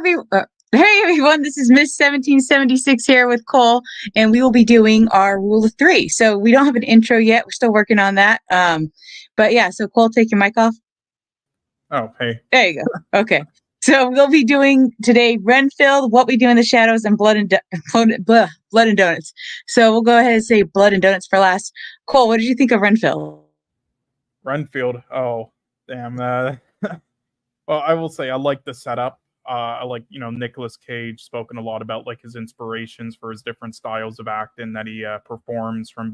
Hey everyone, this is Miss 1776 here with Cole, and we will be doing our rule of three. So we don't have an intro yet. We're still working on that. But yeah, so Cole, take your mic off. Oh, hey. There you go. Okay. So we'll be doing today Renfield, What We Do in the Shadows, and Blood and Donuts. So we'll go ahead and say Blood and Donuts for last. Cole, what did you think of Renfield? Renfield. Oh, damn. Well, I will say I like the setup. I like, Nicolas Cage spoken a lot about like his inspirations for his different styles of acting that he performs from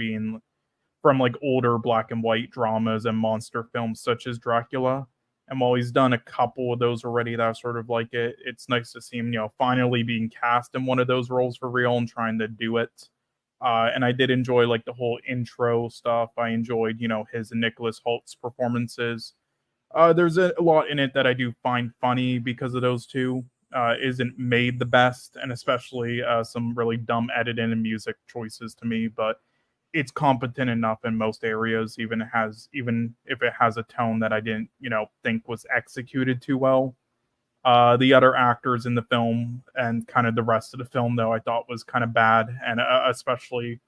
like older black and white dramas and monster films such as Dracula. And while he's done a couple of those already that are sort of like it, it's nice to see him, finally being cast in one of those roles for real and trying to do it. And I did enjoy like the whole intro stuff. I enjoyed, his and Nicholas Holt's performances. There's a lot in it that I do find funny because of those two. Isn't made the best, and especially some really dumb editing and music choices to me, but it's competent enough in most areas, even if it has a tone that I didn't, think was executed too well. The other actors in the film and kind of the rest of the film, though, I thought was kind of bad, and especially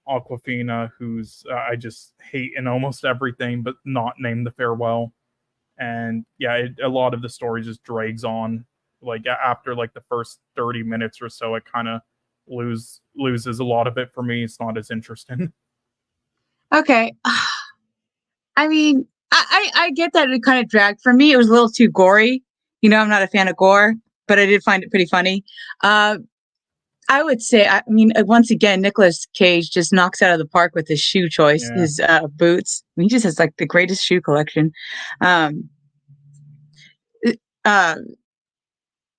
Awkwafina, who's I just hate in almost everything, but not named the Farewell. And yeah, a lot of the story just drags on. Like after like the first 30 minutes or so, it kind of loses a lot of it for me. It's not as interesting. Okay. I mean, I get that it kind of dragged. For me, it was a little too gory. I'm not a fan of gore, but I did find it pretty funny. I would say, once again, Nicolas Cage just knocks out of the park with his shoe choice, his boots. He just has like the greatest shoe collection.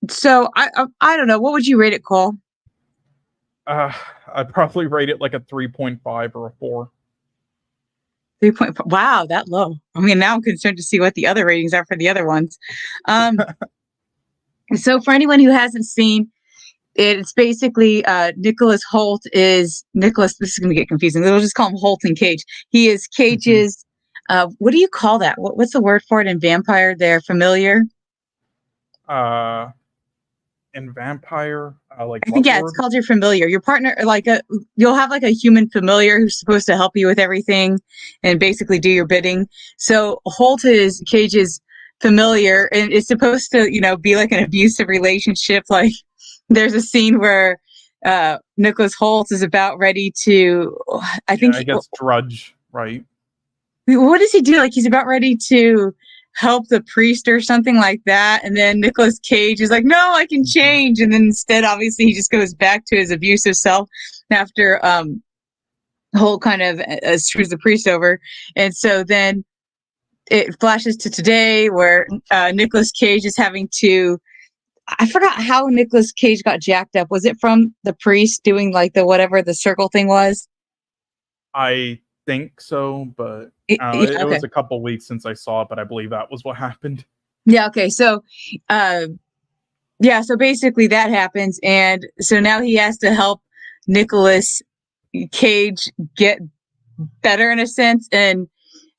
So I don't know. What would you rate it, Cole? I'd probably rate it like a 3.5 or a 4. 3.5. Wow, that low. Now I'm concerned to see what the other ratings are for the other ones. So for anyone who hasn't seen, it's basically Nicholas Holt is Nicholas. This is going to get confusing. We'll just call him Holt and Cage. He is Cage's. What do you call that? What's the word for it in vampire? They're familiar. In vampire, like I think it's called your familiar. Your partner, you'll have like a human familiar who's supposed to help you with everything and basically do your bidding. So Holt is Cage's familiar, and it's supposed to, be like an abusive relationship. Like there's a scene where Nicholas Holt is about ready to, I guess drudge, right? What does he do? Like he's about ready to help the priest or something like that, and then Nicolas Cage is like, no, I can change, and then instead obviously he just goes back to his abusive self after Holt kind of screws the priest over. And so then it flashes to today where Nicolas Cage is having to, I forgot how Nicolas Cage got jacked up. Was it from the priest doing like the whatever the circle thing was? I think so, but it was a couple weeks since I saw it, but I believe that was what happened. Yeah. Okay. So, so basically that happens. And so now he has to help Nicolas Cage get better in a sense. And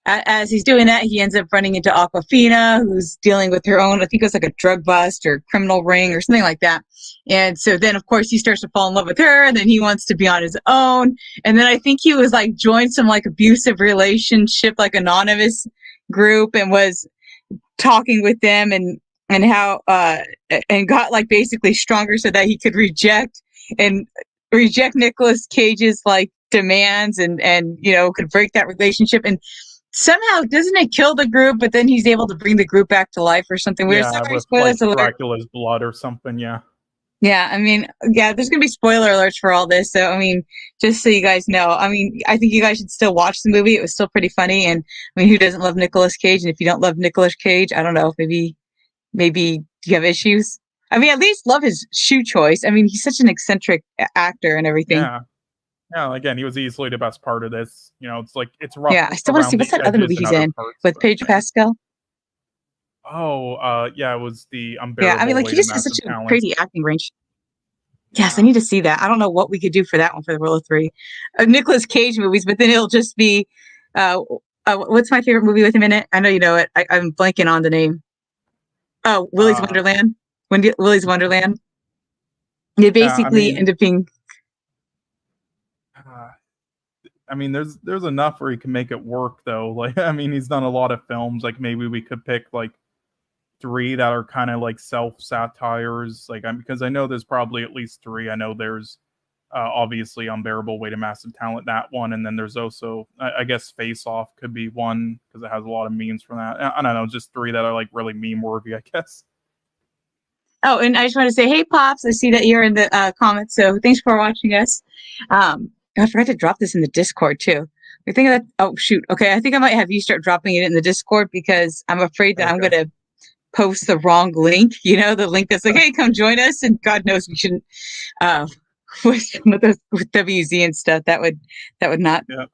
as he's doing that, he ends up running into Awkwafina, who's dealing with her own, I think it was like a drug bust or criminal ring or something like that. And so then, of course, he starts to fall in love with her, and then he wants to be on his own. And then I think he was like joined some like abusive relationship, like anonymous group, and was talking with them and how and got like basically stronger so that he could reject Nicolas Cage's like demands and could break that relationship. And somehow doesn't it kill the group, but then he's able to bring the group back to life or something weird. With like Dracula's blood or something. There's gonna be spoiler alerts for all this, so just so you guys know, I think you guys should still watch the movie. It was still pretty funny, and who doesn't love Nicolas Cage? And if you don't love Nicolas Cage, I don't know, maybe you have issues. At least love his shoe choice. He's such an eccentric actor and everything. Yeah, again, he was easily the best part of this. It's rough. Yeah, I still want to see what's that other movie he's in with Pedro Caicedo. Oh, it was the Unbearable. Yeah, he just has such a crazy acting range. Yes, I need to see that. I don't know what we could do for that one for the rule of three. Nicolas Cage movies, but then it'll just be what's my favorite movie with him in it? I know you know it. I'm blanking on the name. Oh, Willy's Wonderland. Willy's Wonderland. They basically end up being. I mean, there's enough where he can make it work though. Like, I mean, he's done a lot of films. Like, maybe we could pick like 3 that are kind of like self-satires. Like, because I know there's probably at least 3. I know there's obviously Unbearable Weight of Massive Talent, that one, and then there's also I guess Face Off could be one because it has a lot of memes from that. I don't know, just 3 that are like really meme worthy, I guess. Oh, and I just want to say, hey, Pops, I see that you're in the comments, so thanks for watching us. I forgot to drop this in the Discord, too. I think that, oh, shoot. Okay, I think I might have you start dropping it in the Discord because I'm afraid that I'm going to post the wrong link, the link that's like, hey, come join us, and God knows we shouldn't, with WZ and stuff. That would not, that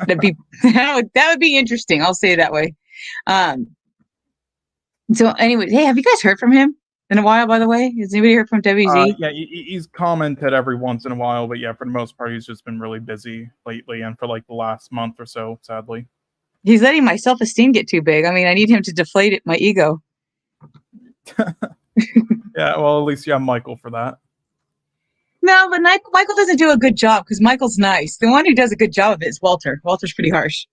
would be interesting. I'll say it that way. So anyway, hey, have you guys heard from him in a while, by the way? Has anybody heard from WZ? Yeah, he's commented every once in a while, but yeah, for the most part, he's just been really busy lately and for like the last month or so, sadly. He's letting my self-esteem get too big. I mean, I need him to deflate my ego. Yeah, well, at least you have Michael for that. No, but Michael doesn't do a good job because Michael's nice. The one who does a good job of it is Walter. Walter's pretty harsh.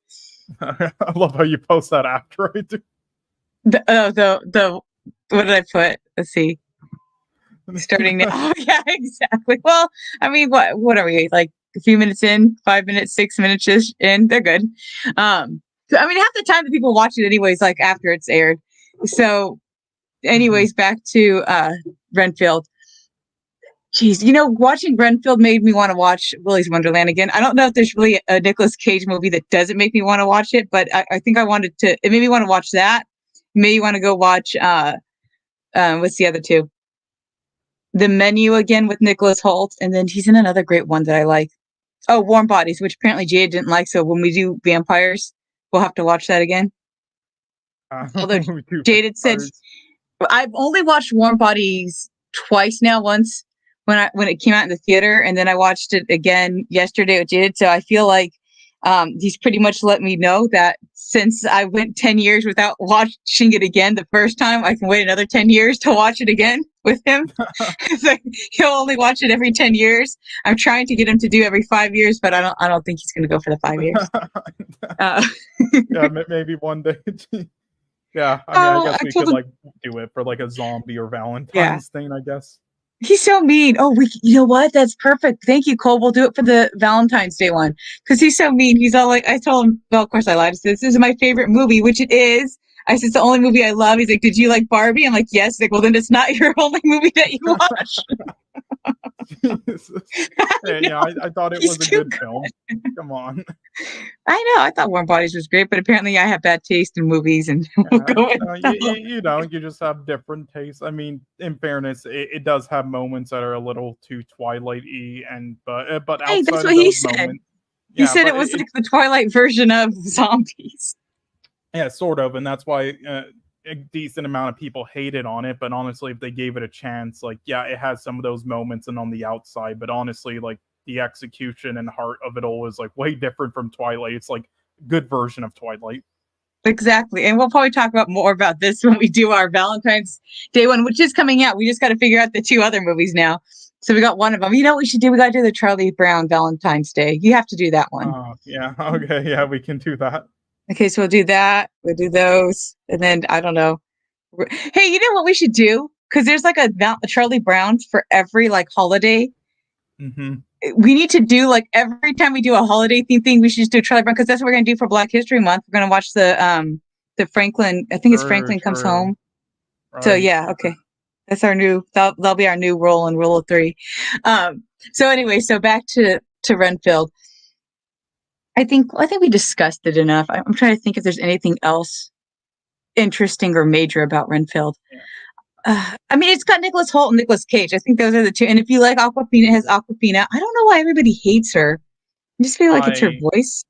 I love how you post that after I do. The what did I put? Let's see. Starting now. Oh, yeah, exactly. Well, I mean, what are we, like a few minutes in, 5 minutes, 6 minutes in? They're good. So, I mean, half the time the people watch it anyways, like after it's aired. So, anyways, back to Renfield. Jeez, watching Renfield made me want to watch Willy's Wonderland again. I don't know if there's really a Nicolas Cage movie that doesn't make me want to watch it, but I think it made me want to watch that. Maybe want to go watch what's the other 2? The Menu again with Nicholas Hoult, and then he's in another great one that I like. Oh, Warm Bodies, which apparently Jade didn't like. So when we do vampires, we'll have to watch that again. Although Jade had said, I've only watched Warm Bodies twice now. Once when it came out in the theater, and then I watched it again yesterday with Jade. So I feel like he's pretty much let me know that since I went 10 years without watching it again the first time, I can wait another 10 years to watch it again with him. So he'll only watch it every 10 years. I'm trying to get him to do every 5 years, but I don't think he's going to go for the 5 years. Yeah, maybe one day. Yeah, I mean, I guess we could like do it for like a zombie or Valentine's thing, I guess. He's so mean. Oh, you know what? That's perfect. Thank you, Cole. We'll do it for the Valentine's Day one. Because he's so mean. He's all like, I told him, well, of course I lied. I said, this is my favorite movie, which it is. I said, it's the only movie I love. He's like, did you like Barbie? I'm like, yes. He's like, well, then it's not your only movie that you watch. I thought it was a good film. Come on. I know. I thought Warm Bodies was great, but apparently I have bad taste in movies, and we'll go you just have different tastes. I mean, in fairness, it does have moments that are a little too Twilight-y, but hey, outside that's what of he those said. moments, he said it was like the Twilight version of zombies. Yeah, sort of, and that's why a decent amount of people hated on it. But honestly, if they gave it a chance, like, yeah, it has some of those moments and on the outside, but honestly, like, the execution and heart of it all is like way different from Twilight. It's like a good version of Twilight. Exactly. And we'll probably talk more about this when we do our Valentine's Day one, which is coming out. We just got to figure out the 2 other movies now. So we got one of them. You know what we should do? We got to do the Charlie Brown Valentine's Day. You have to do that one. Yeah. Okay. Yeah, we can do that. Okay. So we'll do that. We'll do those. And then I don't know. Hey, you know what we should do? Because there's like a Charlie Brown for every like holiday. Mm-hmm. We need to do like every time we do a holiday theme, we should just do Charlie Brown because that's what we're gonna do for Black History Month. We're gonna watch the Franklin. I think it's Franklin Comes Home. Right. So yeah, okay, that's our new. That'll be our new rule in Rule of 3. So anyway, so back to Renfield. I think we discussed it enough. I'm trying to think if there's anything else interesting or major about Renfield. Yeah. I mean, it's got Nicholas Hoult and Nicolas Cage. I think those are the 2. And if you like Awkwafina, it has Awkwafina. I don't know why everybody hates her. I just feel like it's her voice.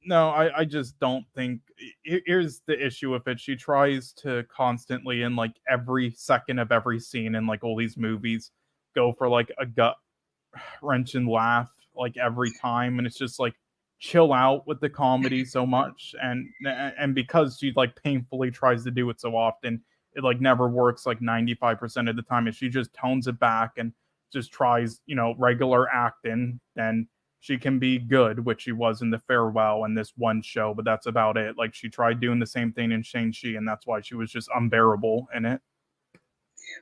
No, I just don't think. Here's the issue with it. She tries to constantly, in like every second of every scene in like all these movies, go for like a gut-wrenching laugh like every time. And it's just like, chill out with the comedy so much. And because she like painfully tries to do it so often, it like never works like 95% of the time. If she just tones it back and just tries, regular acting, then she can be good, which she was in The Farewell and this one show, but that's about it. Like, she tried doing the same thing in Shang-Chi, and that's why she was just unbearable in it.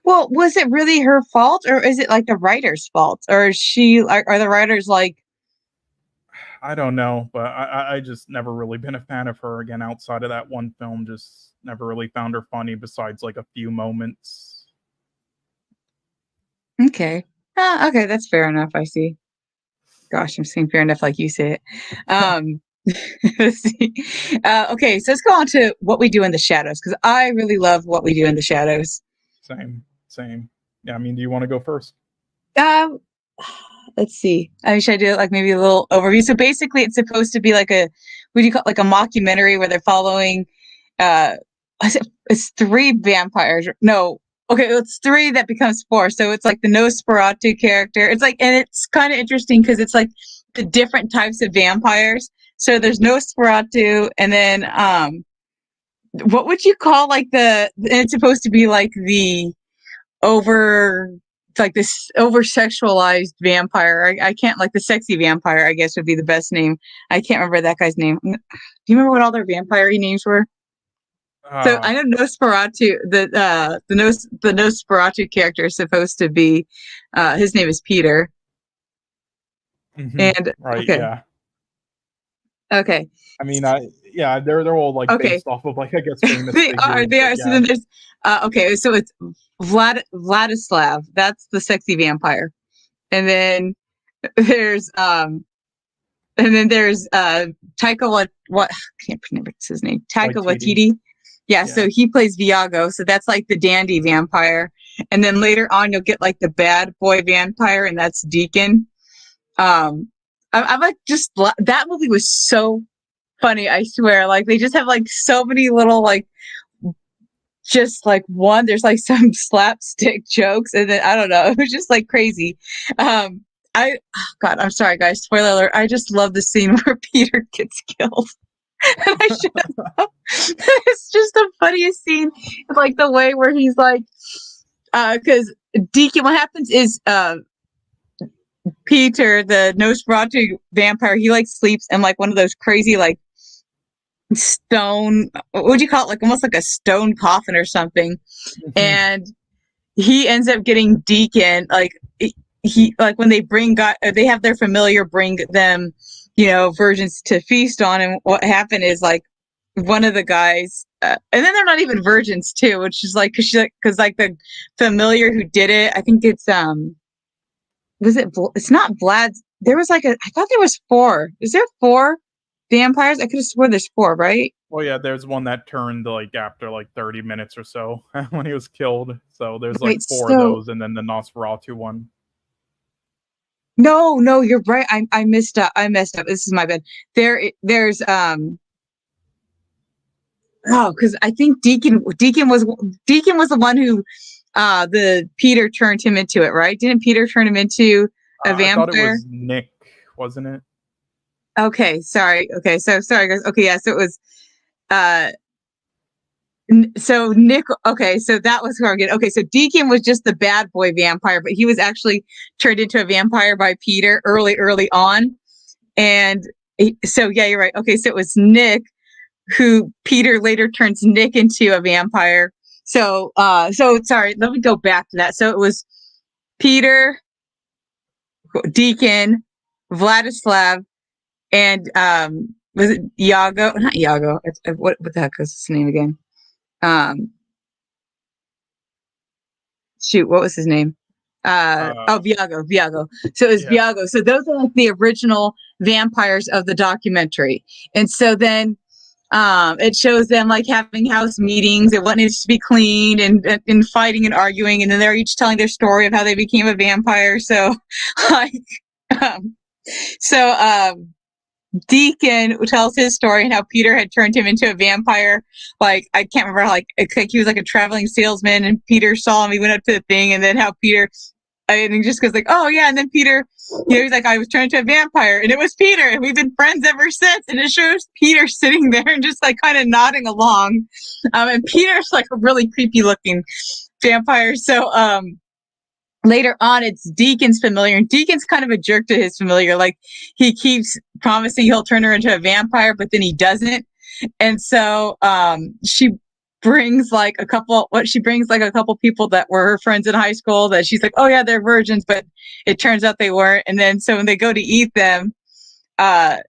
Well, was it really her fault, or is it like the writer's fault? Or are the writers like... I don't know, but I just never really been a fan of her again outside of that one film. Just never really found her funny besides like a few moments. Okay. Okay, that's fair enough. I see. Gosh, I'm saying fair enough like you say it. Let's see. Okay, so let's go on to What We Do in the Shadows, because I really love What We Do in the Shadows. Same. Yeah, I mean, do you want to go first? Let's see. Should I do like maybe a little overview? So basically, it's supposed to be like what do you call it? Like a mockumentary where they're following. It's 3 vampires. No, okay, it's 3 that becomes 4. So it's like the Nosferatu character. It's like, and it's kind of interesting because it's like the different types of vampires. So there's Nosferatu, and then what would you call like it's supposed to be like this over-sexualized vampire. I can't, like the sexy vampire, I guess would be the best name. I can't remember that guy's name. Do you remember what all their vampire names were? So I know Nosferatu, the Nosferatu character is supposed to be, his name is Peter. Mm-hmm. And right, okay. Yeah. Okay. I mean, they're all like based off of like, I guess, famous they figures. are. Yeah. So then there's okay. So it's Vladislav. That's the sexy vampire, and then there's Taika what I can't remember his name. Taika Waititi. Yeah, so he plays Viago. So that's like the dandy vampire, and then later on you'll get like the bad boy vampire, and that's Deacon. I'm like, just that movie was so funny, I swear. Like, they just have like so many little like, just like there's like some slapstick jokes, and then I don't know, it was just like crazy. God, I'm sorry guys, spoiler alert, I just love the scene where Peter gets killed. And it's just the funniest scene, like the way where he's like, because Deacon, what happens is Peter, the Nosferatu vampire, he like sleeps in like one of those crazy like stone, what would you call it, like almost like a stone coffin or something. Mm-hmm. And he ends up getting Deacon, like he like when they they have their familiar bring them, virgins to feast on, and what happened is like one of the guys, and then they're not even virgins too, which is like because like the familiar who did it, I think it's it's not Vlad. There was like I thought there was 4. Is there 4 vampires? I could have sworn there's 4, right? Well, yeah, there's one that turned like after like 30 minutes or so when he was killed. So there's like 4 of those, and then the Nosferatu one. No, you're right. I messed up. This is my bad. There's because I think Deacon was the one who the Peter turned him into it, right? Didn't Peter turn him into a vampire? I thought it was Nick, wasn't it? Okay, sorry. Okay, so sorry guys. Okay, yeah, so it was so Nick, okay, so that was who I'm getting. Okay, so Deacon was just the bad boy vampire, but he was actually turned into a vampire by Peter early on. And so yeah, you're right. Okay, so it was Nick who Peter later turns Nick into a vampire. So sorry, let me go back to that. So it was Peter, Deacon, Vladislav, and was it Iago? Not Iago. What the heck is his name again? Shoot, what was his name? Viago. So it was Viago. So those are like the original vampires of the documentary. And so then it shows them like having house meetings and what needs to be cleaned and fighting and arguing, and then they're each telling their story of how they became a vampire. So Deacon tells his story and how Peter had turned him into a vampire. Like, I can't remember, like he was like a traveling salesman, and Peter saw him, he went up to the thing, and then how Peter And he just goes like, oh yeah. And then Peter, he's like, I was turned into a vampire, and it was Peter, and we've been friends ever since. And it shows Peter sitting there and just like kind of nodding along. And Peter's like a really creepy looking vampire. So later on, it's Deacon's familiar, and Deacon's kind of a jerk to his familiar. Like, he keeps promising he'll turn her into a vampire, but then he doesn't. And so she brings like a couple people that were her friends in high school that she's like, oh yeah, they're virgins, but it turns out they weren't. And then so when they go to eat them, the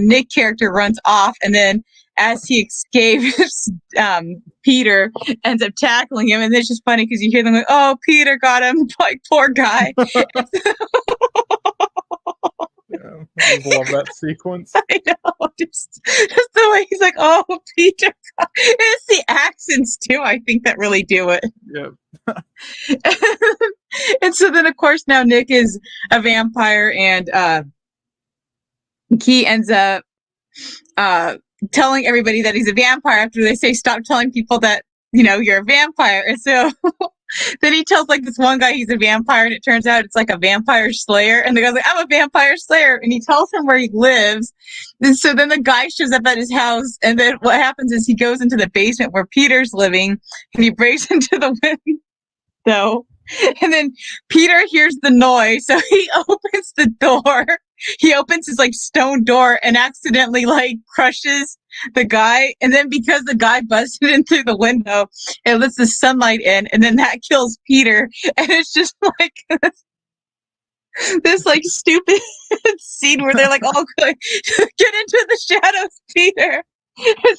Nick character runs off, and then as he escapes, Peter ends up tackling him, and it's just funny because you hear them like, oh, Peter got him, like, poor guy. Yeah, I love that sequence. I know, just the way he's like, oh, Peter. It's the accents too, I think, that really do it. Yep. And so then, of course, now Nick is a vampire, and he ends up telling everybody that he's a vampire after they say stop telling people that you're a vampire. And so then he tells like this one guy he's a vampire, and it turns out it's like a vampire slayer. And the guy's like, I'm a vampire slayer. And he tells him where he lives. And so then the guy shows up at his house. And then what happens is he goes into the basement where Peter's living, and he breaks into the window. And then Peter hears the noise. So he opens the door. He opens his like stone door and accidentally like crushes the guy. And then because the guy busted in through the window, it lets the sunlight in, and then that kills Peter. And it's just like this like stupid scene where they're like, oh, get into the shadows, Peter.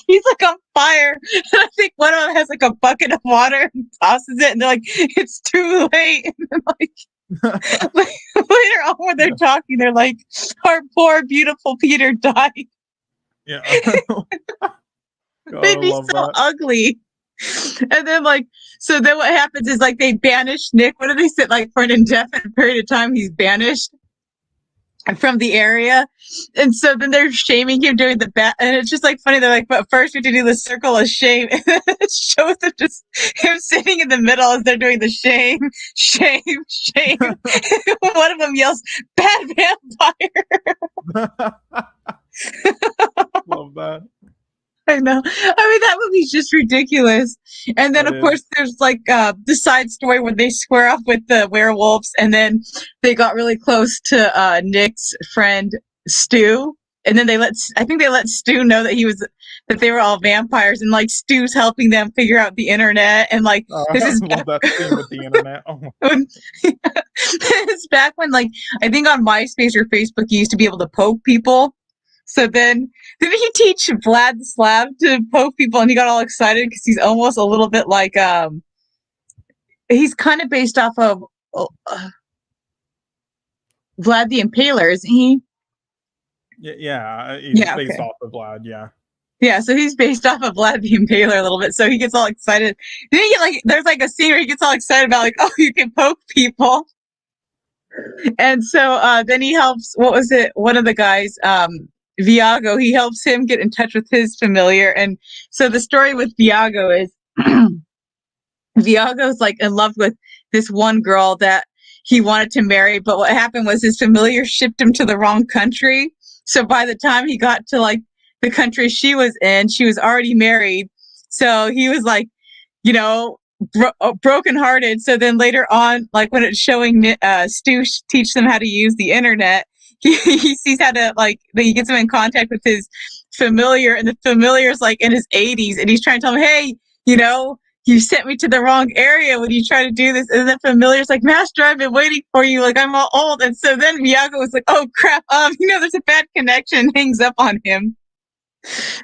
He's like on fire. And I think one of them has like a bucket of water and tosses it, and they're like, it's too late. And then, like later on when they're talking, they're like, our poor beautiful Peter died. Yeah. They'd be so ugly. And then so then what happens is like they banish Nick. What do they say? Like for an indefinite period of time, he's banished from the area. And so then they're shaming him doing the and it's just like funny. They're like, but first we have to do the circle of shame. And then it shows them just him sitting in the middle as they're doing the shame. One of them yells, bad vampire. Love that. I know. I mean, that movie's just ridiculous. And then, of course, there's like the side story where they square up with the werewolves, and then they got really close to Nick's friend Stu, and then they let Stu know that they were all vampires, and like Stu's helping them figure out the internet, and like this is love that scene with the internet. Oh my. It's back when like I think on MySpace or Facebook you used to be able to poke people. So then did he teach Vlad the Slav to poke people, and he got all excited because he's almost a little bit like he's kind of based off of Vlad the Impaler, isn't he? Yeah, he's based off of Vlad, yeah. Yeah, so he's based off of Vlad the Impaler a little bit, so he gets all excited. Then he there's like a scene where he gets all excited about like, oh, you can poke people. And so then he helps, what was it? One of the guys, Viago, he helps him get in touch with his familiar. And so the story with Viago is Viago's like in love with this one girl that he wanted to marry, but what happened was his familiar shipped him to the wrong country. So by the time he got to like the country she was in, she was already married. So he was like, brokenhearted. So then later on, like when it's showing Stu teach them how to use the internet, he sees how to he gets him in contact with his familiar, and the familiar's like in his 80s, and he's trying to tell him, hey, you sent me to the wrong area when you try to do this. And the familiar's like, Master, I've been waiting for you. Like, I'm all old. And so then Viago was like, oh crap, there's a bad connection, hangs up on him.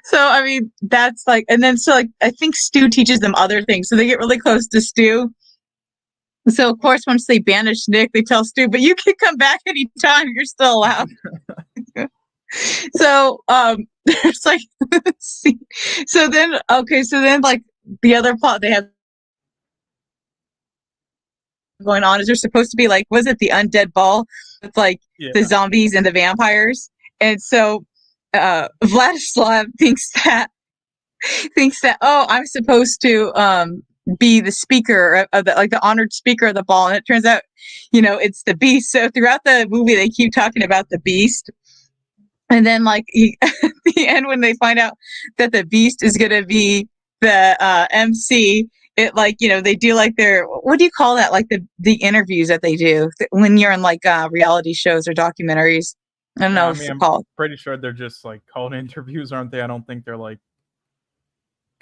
So, I mean, that's like, and then so like, I think Stu teaches them other things. So they get really close to Stu. So, of course, once they banish Nick, they tell Stu, but you can come back anytime. You're still allowed. So, there's like, so then like the other plot they have going on is they're supposed to be like, was it the undead ball with like the zombies and the vampires? And so, Vladislav thinks that, oh, I'm supposed to, be the speaker of the, like the honored speaker of the ball, and it turns out, it's the Beast. So throughout the movie, they keep talking about the Beast, and then like at the end when they find out that the Beast is gonna be the MC, it like they do like their, what do you call that? Like the interviews that they do when you're in like reality shows or documentaries. I don't know I if mean, it's I'm called. pretty sure they're just like called interviews, aren't they? I don't think they're like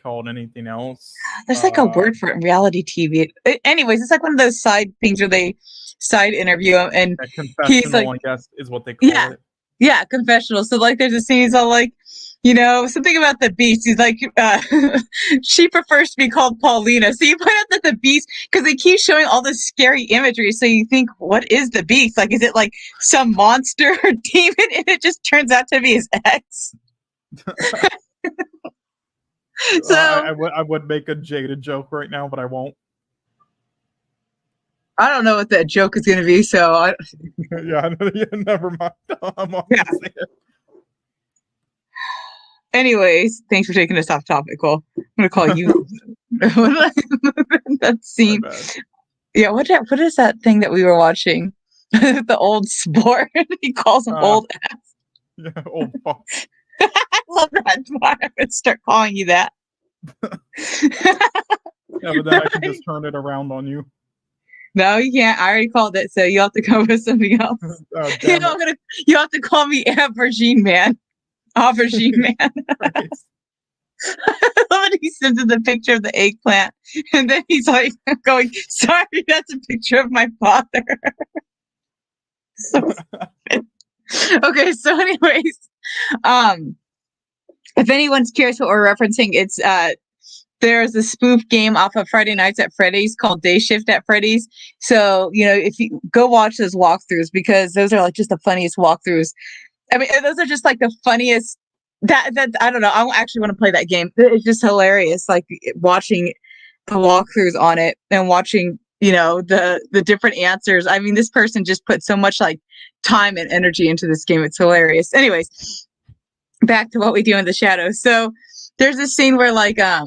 called anything else. There's like a word for it in reality TV. Anyways, it's like one of those side things where they side interview him, and A he's like, confessional, I guess, is what they call it. yeah, confessional. So like, there's a scene. He's all like, something about the Beast. He's like, she prefers to be called Paulina. So you find out that the Beast, because they keep showing all this scary imagery. So you think, what is the Beast? Like, is it like some monster or demon? And it just turns out to be his ex. So I would make a jaded joke right now, but I won't. I don't know what that joke is going to be. So yeah, never mind. I'm not gonna say it. Anyways, thanks for taking us off topic, Cole. I'm going to call you that scene. Yeah, what is that thing that we were watching? The old sport. He calls him old ass. Yeah, old fuck. I love that. That's why I'm going to start calling you that. Yeah, but then I can just turn it around on you. No, you can't. I already called it, so you have to come with something else. You have to call me Aubergine Man. Aubergine Man. When he sends in the picture of the eggplant, and then he's like going, "Sorry, that's a picture of my father." So okay, so anyways, if anyone's curious what we're referencing, it's there's a spoof game off of Friday Nights at Freddy's called Day Shift at Freddy's. So if you go watch those walkthroughs, because those are like just the funniest walkthroughs. I mean, those are just like the funniest. That I don't know. I actually want to play that game. It's just hilarious, like watching the walkthroughs on it and watching the different answers. I mean, this person just put so much like time and energy into this game. It's hilarious. Anyways, back to what we do in the shadows. So there's this scene where like I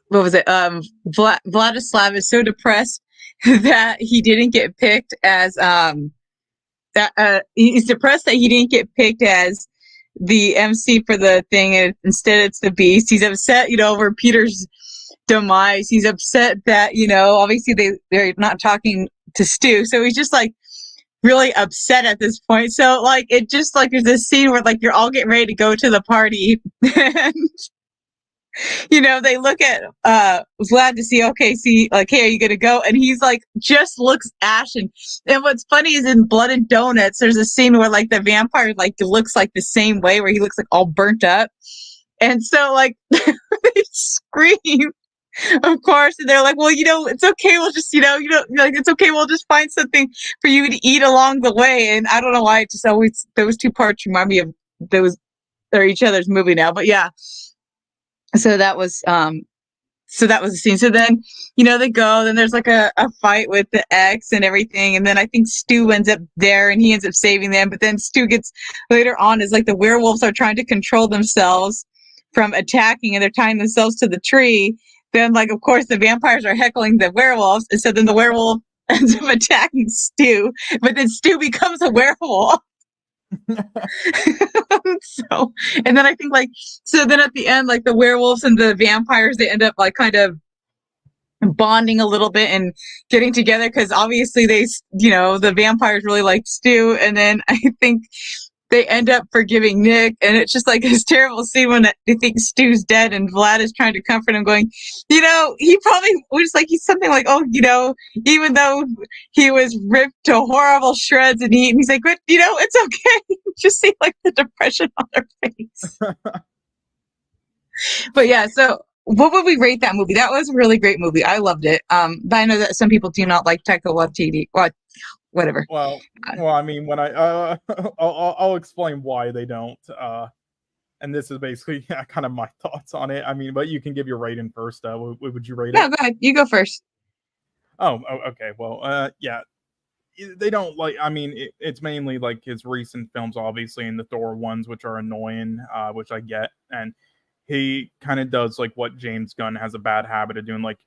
what was it? Vladislav is so depressed that he didn't get picked as he's depressed that he didn't get picked as the MC for the thing, and instead it's the Beast. He's upset, over Peter's demise. He's upset that obviously they're not talking to Stu, so he's just like really upset at this point. So like it just like there's this scene where like you're all getting ready to go to the party, and they look at Vlad to see, like, hey, are you gonna go? And he's like just looks ashen. And what's funny is in Blood and Donuts, there's a scene where like the vampire like looks like the same way, where he looks like all burnt up. And so like they scream, of course, and they're like, well, it's okay, we'll just like it's okay, we'll just find something for you to eat along the way. And I don't know why, it just always, those two parts remind me of those, or each other's movie now. But yeah, so that was the scene. So then they go, then there's like a fight with the ex and everything, and then I think Stu ends up there and he ends up saving them. But then Stu gets, later on, is like the werewolves are trying to control themselves from attacking, and they're tying themselves to the tree. Then like of course the vampires are heckling the werewolves, and so then the werewolf ends up attacking Stu, but then Stu becomes a werewolf. So, and then I think like, so then at the end, like the werewolves and the vampires, they end up like kind of bonding a little bit and getting together, because obviously they, the vampires really like Stu, and then I think they end up forgiving Nick, and it's just like this terrible scene when they think Stu's dead, and Vlad is trying to comfort him, going, he probably was like, he's something like, oh, even though he was ripped to horrible shreds and he's like, but it's okay. Just see like the depression on their face. But yeah, so what would we rate that movie? That was a really great movie. I loved it. But I know that some people do not like Taika Waititi. Whatever. Well, I mean, when I'll explain why they don't. And this is basically kind of my thoughts on it. I mean, but you can give your rating first. What would you rate it? No, go ahead. You go first. Oh, okay. Well, yeah. They don't like. I mean, it's mainly like his recent films, obviously, and the Thor ones, which are annoying, which I get, and he kind of does like what James Gunn has a bad habit of doing. Like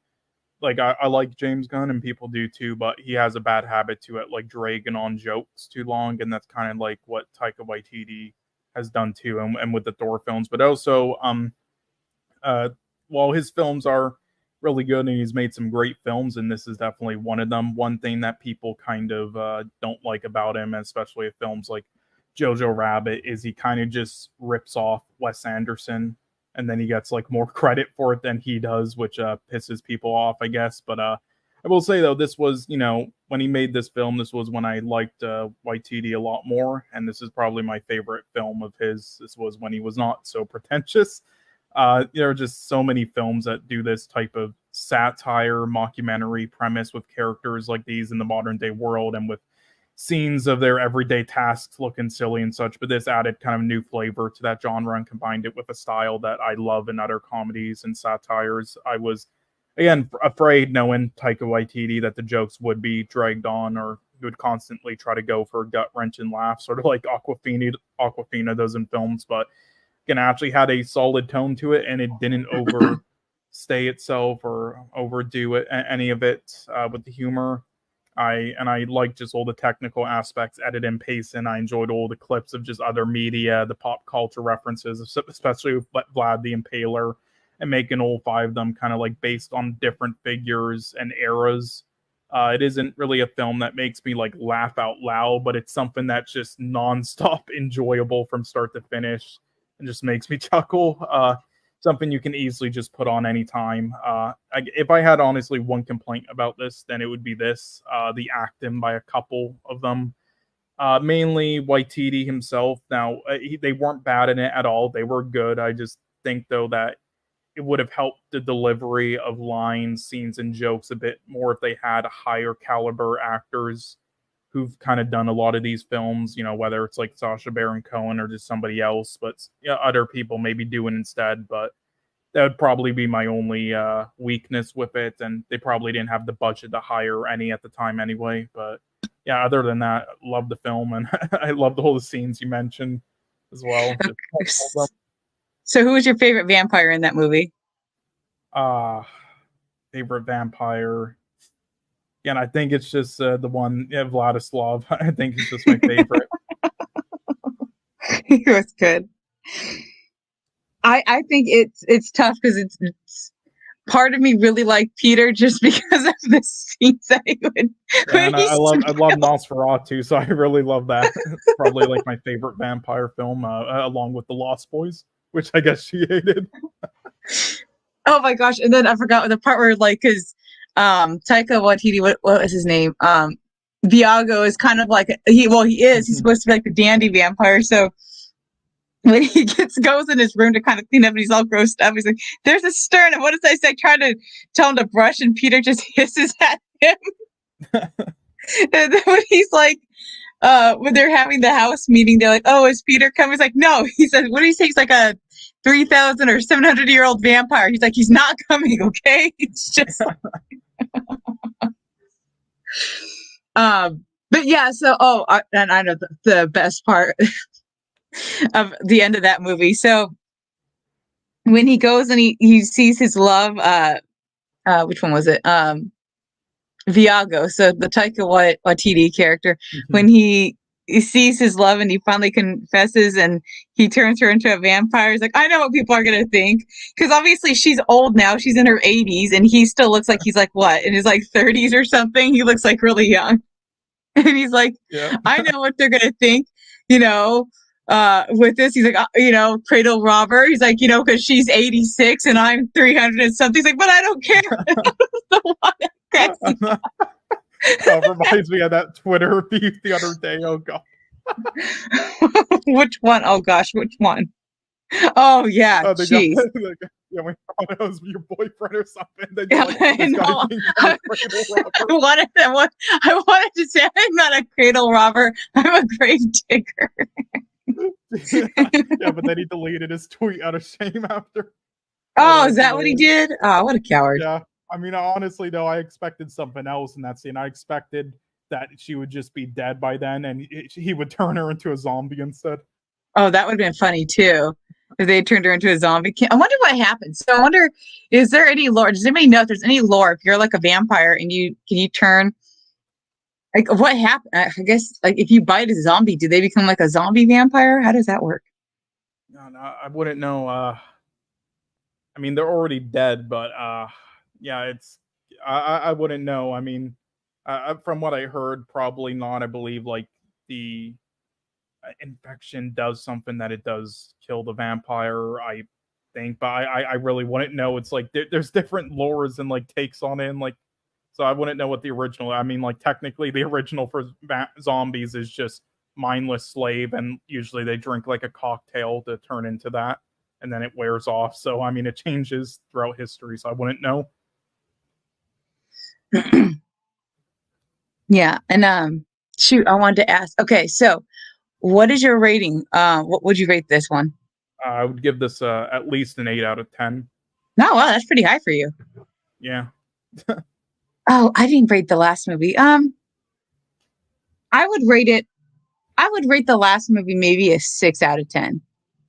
I like James Gunn and people do too, but he has a bad habit to it, like dragging on jokes too long, and that's kind of like what Taika Waititi has done too, and with the Thor films. But also, while his films are really good and he's made some great films, and this is definitely one of them. One thing that people kind of don't like about him, especially with films like Jojo Rabbit, is he kind of just rips off Wes Anderson, and then he gets like more credit for it than he does, which pisses people off, I guess. But I will say though, this was, you know, when he made this film, this was when I liked Waititi a lot more, and this is probably my favorite film of his. This was when he was not so pretentious. There are just so many films that do this type of satire, mockumentary premise with characters like these in the modern day world, and with scenes of their everyday tasks looking silly and such. But this added kind of new flavor to that genre and combined it with a style that I love in other comedies and satires. I was, again, afraid, knowing Taika Waititi, that the jokes would be dragged on, or he would constantly try to go for gut-wrenching laughs, sort of like Awkwafina does in films. But actually had a solid tone to it, and it didn't overstay itself or overdo it, any of it, with the humor. I like just all the technical aspects, edit and pacing. I enjoyed all the clips of just other media, the pop culture references, especially with Vlad the Impaler, and making all 5 of them kind of like based on different figures and eras. It isn't really a film that makes me like laugh out loud, but it's something that's just nonstop enjoyable from start to finish, and just makes me chuckle. Something you can easily just put on anytime. If I had honestly one complaint about this, then it would be this: the acting by a couple of them. Mainly Waititi himself. Now, they weren't bad in it at all. They were good. I just think, though, that it would have helped the delivery of lines, scenes, and jokes a bit more if they had higher caliber actors who've kind of done a lot of these films, you know, whether it's like Sacha Baron Cohen or just somebody else, but other people maybe doing instead. But that would probably be my only weakness with it, and they probably didn't have the budget to hire any at the time anyway. But yeah, other than that, love the film, and I loved all the scenes you mentioned as well. So who was your favorite vampire in that movie? Favorite vampire? Again, I think it's just the one, Vladislav. I think he's just my favorite. He was good. I think it's tough because it's part of me really liked Peter just because of the scenes that he would. And I love Nosferatu, so I really love that. It's probably like my favorite vampire film, along with The Lost Boys, which I guess she hated. Oh my gosh! And then I forgot the part where, like, because Taika Waititi, what was his name? Viago is kind of like he's supposed to be like the dandy vampire. So when he goes in his room to kind of clean up, and he's all grossed up, he's like, "There's a stern." And what does I say? Trying to tell him to brush, and Peter just hisses at him. And then when he's like, when they're having the house meeting, they're like, "Oh, is Peter coming?" He's like, "No." He says, "What do you say?" He's like a 3,000 or 700-year-old vampire. He's like, "He's not coming, okay?" It's just. But yeah, so and I know the best part of the end of that movie. So when he goes and he sees his love, which one was it? Viago. So the Taika Waititi character, when he sees his love and he finally confesses and he turns her into a vampire, he's like, I know what people are gonna think, because obviously she's old now, she's in her 80s, and he still looks like he's like what, in his like 30s or something. He looks like really young. And he's like, I know what they're gonna think, you know, with this. He's like, you know, cradle robber. He's like, you know, because she's 86 and I'm 300 and something. He's like, but I don't care. The one that cracks me up. Reminds me of that Twitter beef the other day. Oh god. Which one? Oh gosh, which one? Oh yeah, jeez. Yeah, when it was your boyfriend or something. Yeah, like, I wanted to say I'm not a cradle robber. I'm a grave digger. Yeah, but then he deleted his tweet out of shame after. Oh, is that what he did? Oh, what a coward. Yeah. I mean, honestly, though, I expected something else in that scene. I expected that she would just be dead by then, and he would turn her into a zombie instead. Oh, that would have been funny, too. if they turned her into a zombie. I wonder what happens. So I wonder, is there any lore? Does anybody know if there's any lore? If you're like a vampire and can you turn, like, what happened? I guess, like, if you bite a zombie, do they become like a zombie vampire? How does that work? No, I wouldn't know. I mean, they're already dead, but yeah, I wouldn't know. I mean, from what I heard, probably not. I believe like the infection does something that it does kill the vampire, I think, but I really wouldn't know. It's like there's different lores and like takes on it, and like, so I wouldn't know what the original. I mean, like technically, the original for zombies is just mindless slave, and usually they drink like a cocktail to turn into that, and then it wears off. So I mean, it changes throughout history, so I wouldn't know. Yeah, and shoot, I wanted to ask. Okay, so what is your rating? What would you rate this one? I would give this at least an 8 out of 10. No, wow, that's pretty high for you. Yeah. Oh, I didn't rate the last movie. I would rate it. I would rate the last movie maybe a 6 out of 10.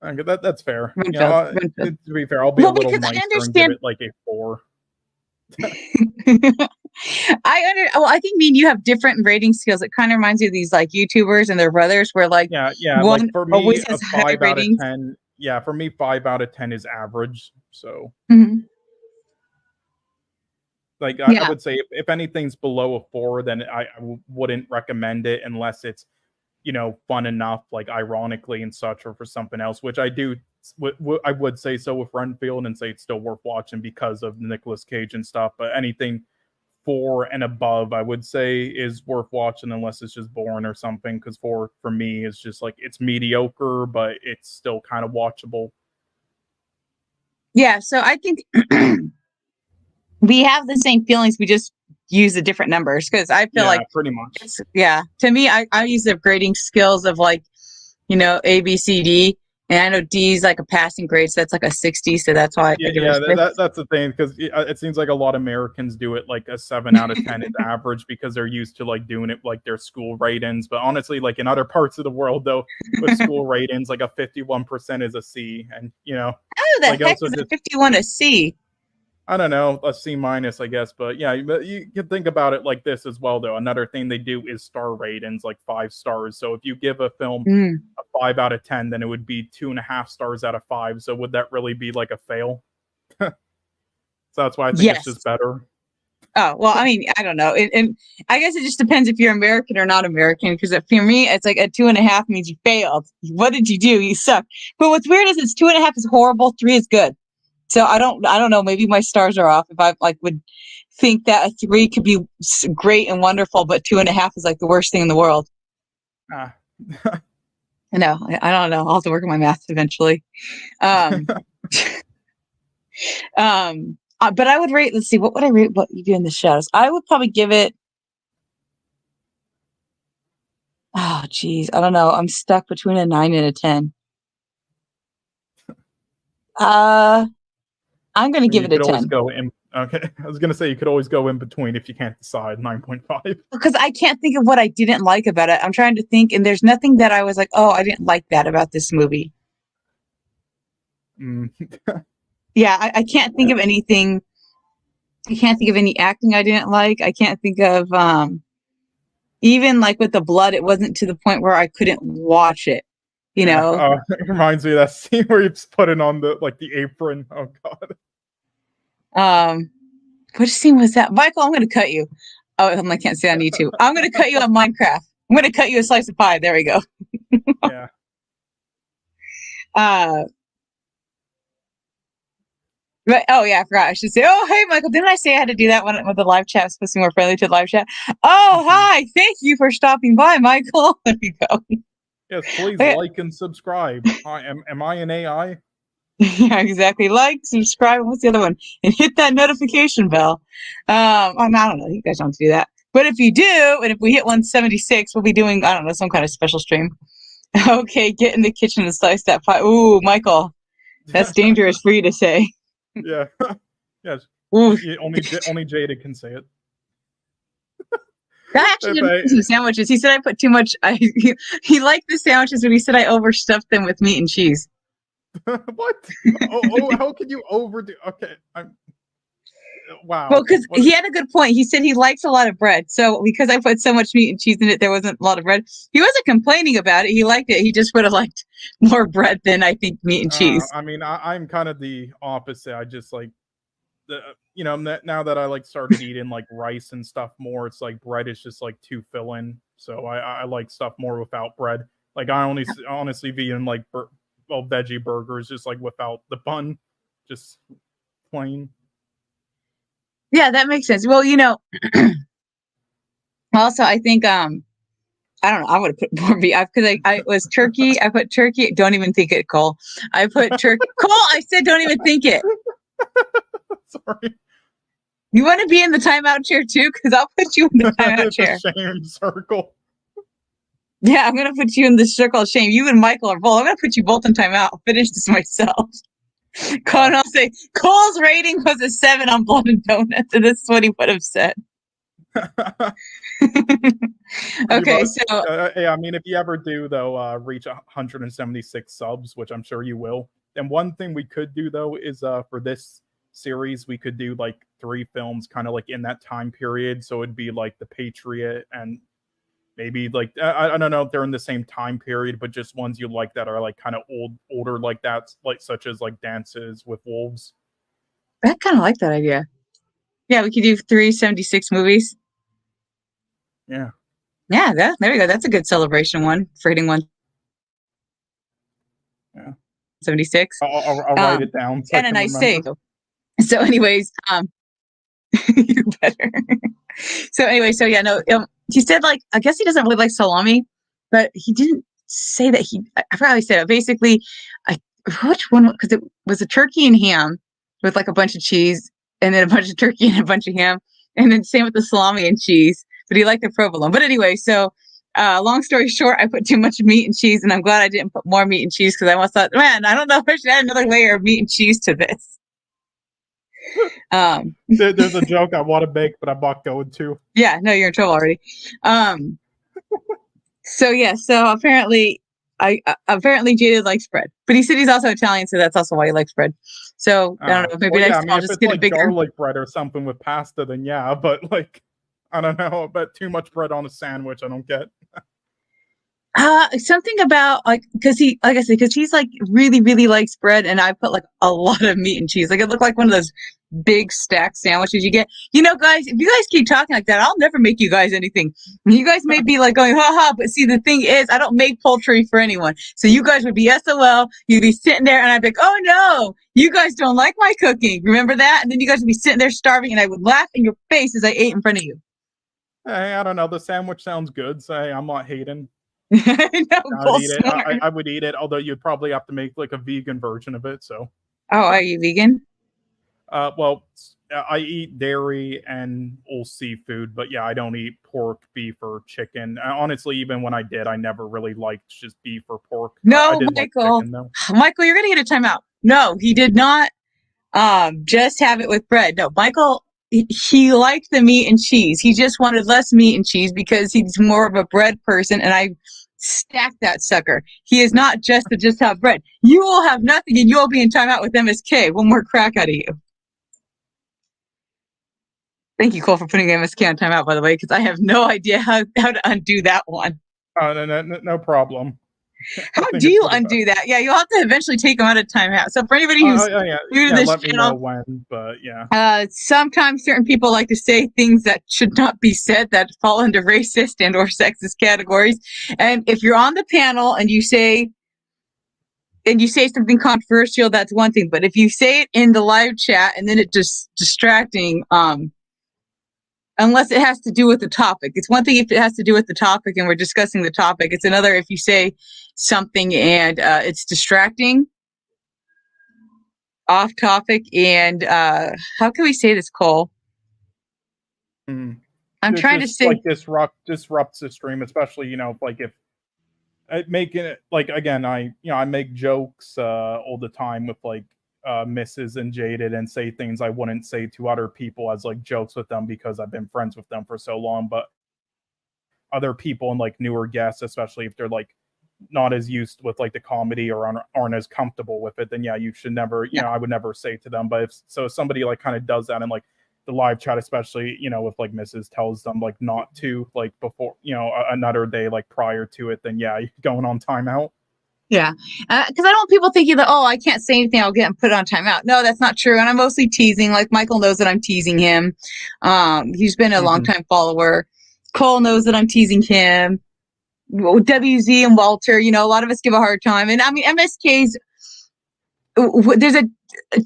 Okay, that's fair. Reinfield, To be fair, I'll be a little because nicer and give it like a 4. Well, I think me and you have different rating skills. It kind of reminds me of these like YouTubers and their brothers, where like yeah, one like for me, always a has high 5 out of ratings. 10. Yeah, for me, 5 out of 10 is average. So, like, I would say if anything's below a 4, then I wouldn't recommend it unless it's, you know, fun enough, like ironically and such, or for something else, which I do. I would say so with Renfield and say it's still worth watching because of Nicolas Cage and stuff. But anything 4 and above, I would say is worth watching unless it's just boring or something. Because 4 for me is just like it's mediocre, but it's still kind of watchable. Yeah, so I think we have the same feelings. We just use the different numbers because I feel like pretty much. To me, I use the grading skills of like, you know, A, B, C, D. And I know D is like a passing grade, so that's like a 60. So that's why I give it a 6. That's the thing, because it seems like a lot of Americans do it like a 7 out of 10 is average because they're used to like doing it like their school ratings. But honestly, like in other parts of the world, though, with school ratings, like a 51% is a C, and you know, how the like heck is a 51 a C? I don't know, a C minus, I guess. But yeah, you can think about it like this as well, though. Another thing they do is star ratings, like 5 stars. So if you give a film a 5 out of 10, then it would be 2.5 stars out of 5. So would that really be like a fail? So that's why I think it's just better. Oh, well, I mean, I don't know. And I guess it just depends if you're American or not American. Because for me, it's like a 2.5 means you failed. What did you do? You suck. But what's weird is it's 2.5 is horrible, 3 is good. So I don't know. Maybe my stars are off. If I like would think that a 3 could be great and wonderful, but 2.5 is like the worst thing in the world. I know. I don't know. I'll have to work on my math eventually. But I would rate. Let's see. What would I rate? What you do in the shadows? I would probably give it. Oh, geez. I don't know. I'm stuck between a 9 and a 10. I'm going to give it a 10. Okay, I was going to say you could always go in between if you can't decide. 9.5. Because I can't think of what I didn't like about it. I'm trying to think, and there's nothing that I was like, oh, I didn't like that about this movie. Yeah, I can't think of anything. I can't think of any acting I didn't like. I can't think of even like with the blood, it wasn't to the point where I couldn't watch it. You know, it reminds me of that scene where he's putting on the apron. Oh God. Which scene was that, Michael? I'm going to cut you. Oh, I can't say on YouTube. I'm going to cut you on Minecraft. I'm going to cut you a slice of pie. There we go. Yeah. But, oh yeah, I forgot. I should say, oh hey Michael, didn't I say I had to do that when the live chat was supposed to be more friendly to the live chat? Oh hi, thank you for stopping by, Michael. There you go. Yes, please like and subscribe. Am I an AI? Yeah, exactly. Like, subscribe, what's the other one? And hit that notification bell. I don't know. You guys don't have to do that. But if you do, and if we hit 176, we'll be doing, I don't know, some kind of special stream. Okay, get in the kitchen and slice that pie. Ooh, Michael, that's dangerous for you to say. Yeah. Yes. Only Jada can say it. I actually didn't some sandwiches. He said I put too much. He liked the sandwiches, but he said I overstuffed them with meat and cheese. What? Oh, how can you overdo? Okay, wow. Well, because he had a good point. He said he likes a lot of bread. So because I put so much meat and cheese in it, there wasn't a lot of bread. He wasn't complaining about it. He liked it. He just would have liked more bread than I think meat and cheese. I mean, I'm kind of the opposite. I just like now that I like started eating like rice and stuff more, it's like bread is just like too filling. So I like stuff more without bread. Like I honestly be eating like veggie burgers just like without the bun, just plain. Yeah, that makes sense. Well, also I think I don't know. I would have put more beef because I was turkey. I put turkey. Don't even think it, Cole. I put turkey. Cole, I said don't even think it. Sorry. You want to be in the timeout chair too? Because I'll put you in the timeout chair. Shame circle. Yeah, I'm gonna put you in the circle of shame. You and Michael are both. I'm gonna put you both in timeout. I'll finish this myself. Cole, and I'll say Cole's rating was a 7 on Blood and Donuts, and this is what he would have said. Okay, so I mean, if you ever do though reach 176 subs, which I'm sure you will, then one thing we could do though is for this series we could do like 3 films kind of like in that time period. So it'd be like The Patriot and maybe like I don't know if they're in the same time period, but just ones you like that are like kind of older like that, like such as like Dances with Wolves. I kind of like that idea. Yeah, we could do 376 movies. Yeah. Yeah, there we go. That's a good celebration one for hitting one. Yeah. 76. I'll write it down. So and a nice save. So anyways, you better. So anyway, so yeah, no, he said like, I guess he doesn't really like salami, but he didn't say that I forgot how he said it. Basically, which one? Because it was a turkey and ham with like a bunch of cheese and then a bunch of turkey and a bunch of ham. And then same with the salami and cheese, but he liked the provolone. But anyway, so long story short, I put too much meat and cheese, and I'm glad I didn't put more meat and cheese because I almost thought, man, I don't know if I should add another layer of meat and cheese to this. There's a joke I want to make, but I'm not going to. Yeah, no, you're in trouble already. So yeah, so apparently Jaded likes bread, but he said he's also Italian, so that's also why he likes bread. So I don't know, maybe next time I'll just get a bigger garlic bread or something with pasta. Then yeah, but like I don't know, but too much bread on a sandwich, I don't get. Something about like because he's like really really likes bread, and I put like a lot of meat and cheese. Like it looked like one of those big stacked sandwiches you get. Guys, if you guys keep talking like that, I'll never make you guys anything. You guys may be like going ha ha, but see the thing is, I don't make poultry for anyone. So you guys would be SOL. You'd be sitting there, and I'd be like, oh no, you guys don't like my cooking. Remember that? And then you guys would be sitting there starving, and I would laugh in your face as I ate in front of you. Hey, I don't know. The sandwich sounds good, so hey, I'm not hating. I would eat it, although you'd probably have to make like a vegan version of it. So, are you vegan? Well, I eat dairy and all seafood, but yeah, I don't eat pork, beef, or chicken. Honestly, even when I did, I never really liked just beef or pork. No, Michael. Michael, you're gonna get a timeout. No, he did not. Just have it with bread. No, Michael. He liked the meat and cheese. He just wanted less meat and cheese because he's more of a bread person, and I stacked that sucker. He is not just to just have bread. You will have nothing, and you'll be in timeout with MSK. One more crack out of you. Thank you, Cole, for putting MSK on timeout, by the way, because I have no idea how to undo that one. No problem. How do you undo that? Yeah, you'll have to eventually take them out of timeout. So for anybody who's new to this let channel, me know when, but yeah. Sometimes certain people like to say things that should not be said that fall into racist and or sexist categories. And if you're on the panel and you say something controversial, that's one thing. But if you say it in the live chat and then it's just distracting, unless it has to do with the topic. It's one thing if it has to do with the topic and we're discussing the topic. It's another if you say something and it's distracting, off topic, and how can we say this, Cole? I'm trying to say like disrupts the stream, especially like if making it like again I make jokes all the time with like Mrs. and Jaded and say things I wouldn't say to other people as like jokes with them because I've been friends with them for so long. But other people and like newer guests, especially if they're like not as used with like the comedy or aren't as comfortable with it, then yeah, you should never, you know, I would never say to them. But if somebody like kind of does that and like the live chat, especially, you know, if like Mrs. tells them like not to, like before, you know, another day like prior to it, then yeah, you're going on timeout. Yeah, because I don't want people thinking that, oh, I can't say anything, I'll get put on timeout. No, that's not true. And I'm mostly teasing. Like Michael knows that I'm teasing him. He's been a longtime follower. Cole knows that I'm teasing him. WZ and Walter, you know, a lot of us give a hard time. And I mean, MSK's, there's a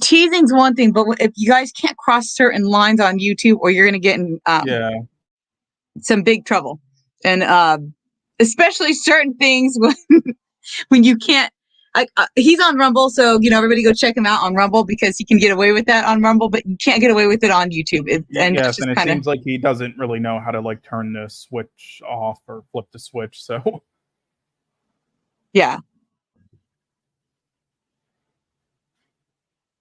teasing's one thing, but if you guys can't cross certain lines on YouTube, or you're going to get in some big trouble. And especially certain things when you can't, he's on Rumble, so, you know, everybody go check him out on Rumble because he can get away with that on Rumble, but you can't get away with it on YouTube. And it seems like he doesn't really know how to like turn the switch off or flip the switch. So yeah.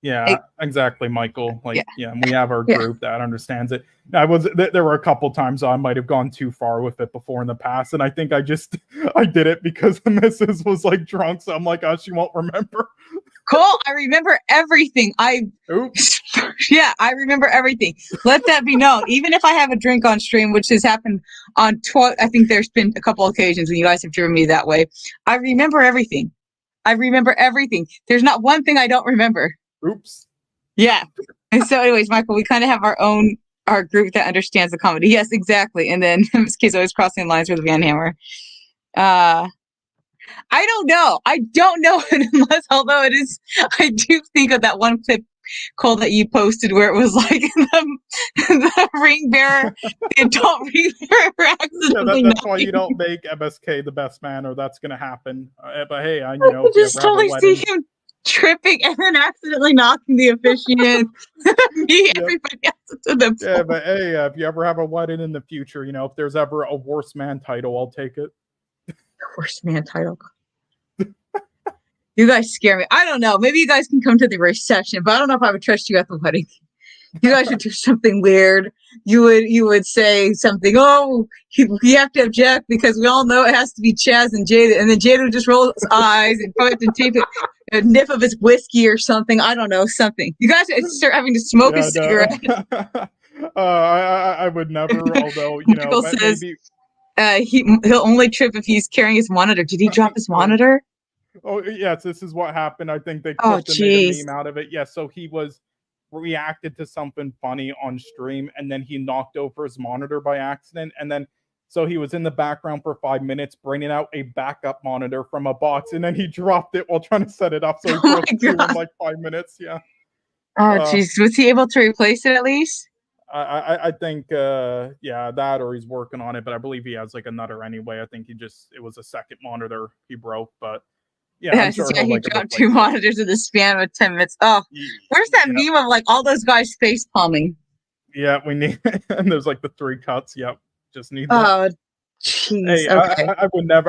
Yeah, exactly, Michael. Like, we have our group that understands it. There were a couple times I might have gone too far with it before in the past, and I think I did it because the missus was like drunk, so I'm like, oh, she won't remember. Cool. I remember everything. Oops. Yeah, I remember everything. Let that be known. Even if I have a drink on stream, which has happened on I think there's been a couple occasions when you guys have driven me that way. I remember everything. There's not one thing I don't remember. Oops. Yeah. And so anyways, Michael, we kind of have our group that understands the comedy. Yes, exactly. And then this kid's always crossing lines with Van Hammer. I don't know unless, although it is, I do think of that one clip, Cole, that you posted where it was like the ring bearer, the adult ring bearer accidentally. That's why you don't make MSK the best man, or that's going to happen. But hey, I know. I just totally see him tripping and then accidentally knocking the officiant. Everybody else to them. Yeah, but hey, if you ever have a wedding in the future, you know, if there's ever a worst man title, I'll take it. Worst man title. You guys scare me. I don't know. Maybe you guys can come to the reception, but I don't know if I would trust you at the wedding. You guys should do something weird. You would say something, oh, you have to object because we all know it has to be Chaz and Jada. And then Jada would just roll his eyes and point and take a nip of his whiskey or something. I don't know, something. You guys start having to smoke a cigarette. I would never, although, you know, Michael says, he'll only trip if he's carrying his monitor. Did he drop his monitor? Oh, yes, this is what happened. I think they made a meme out of it. Yeah, so he reacted to something funny on stream, and then he knocked over his monitor by accident, and then so he was in the background for 5 minutes bringing out a backup monitor from a box, and then he dropped it while trying to set it up, so he broke it in like 5 minutes. Yeah. Oh jeez, was he able to replace it at least? I think that, or he's working on it, but I believe he has like another anyway. I think it was a second monitor he broke, but I'm sure he dropped 2 monitors in the span of 10 minutes. Oh, where's that meme of like all those guys face palming? Yeah, we need, and there's like the 3 cuts. Yep, just need that. Oh, jeez. Hey, okay. I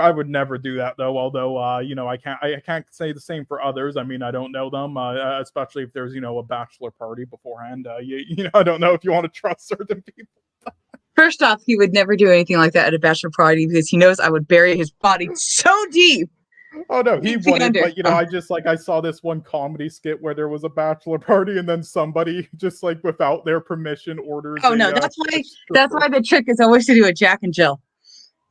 would never do that though. Although, you know, I can't say the same for others. I mean, I don't know them, especially if there's, you know, a bachelor party beforehand. You know, I don't know if you want to trust certain people. First off, he would never do anything like that at a bachelor party because he knows I would bury his body so deep. Oh no, he wouldn't. But you know, I saw this one comedy skit where there was a bachelor party and then somebody just like without their permission orders. Oh no, that's why the trick is always to do a Jack and Jill.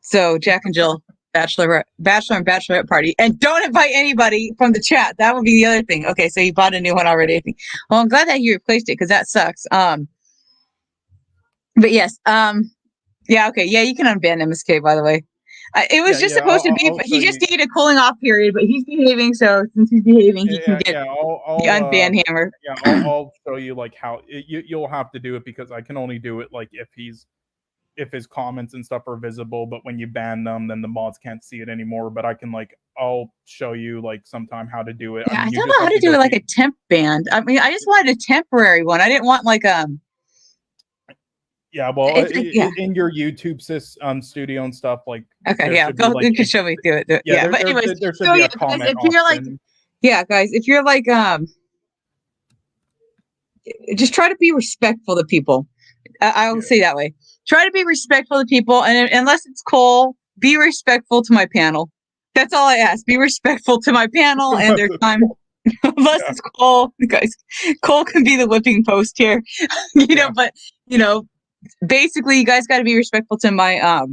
So Jack and Jill bachelor and bachelorette party, and don't invite anybody from the chat. That would be the other thing. Okay, so you bought a new one already. I think. Well, I'm glad that you replaced it because that sucks. But yes, yeah, okay, yeah, you can unban MSK by the way. It was just supposed to be, but he just needed a cooling off period, but he's behaving, so since he's behaving, he can get the unban hammer. Yeah, I'll show you like how you'll have to do it because I can only do it like if his comments and stuff are visible, but when you ban them, then the mods can't see it anymore. But I can I'll show you like sometime how to do it. Yeah, I don't know how to do it like a temp ban. I mean, I just wanted a temporary one. I didn't want like Yeah, well, in your YouTube studio and stuff, like okay, yeah, go. You can show me do it. Yeah, but anyways, there should be a comment if you're option. Guys, if you're like just try to be respectful to people. I will say that way. Try to be respectful to people, and unless it's Cole, be respectful to my panel. That's all I ask. Be respectful to my panel and their time. Unless it's Cole. Guys, Cole can be the whipping post here. But basically you guys got to be respectful to my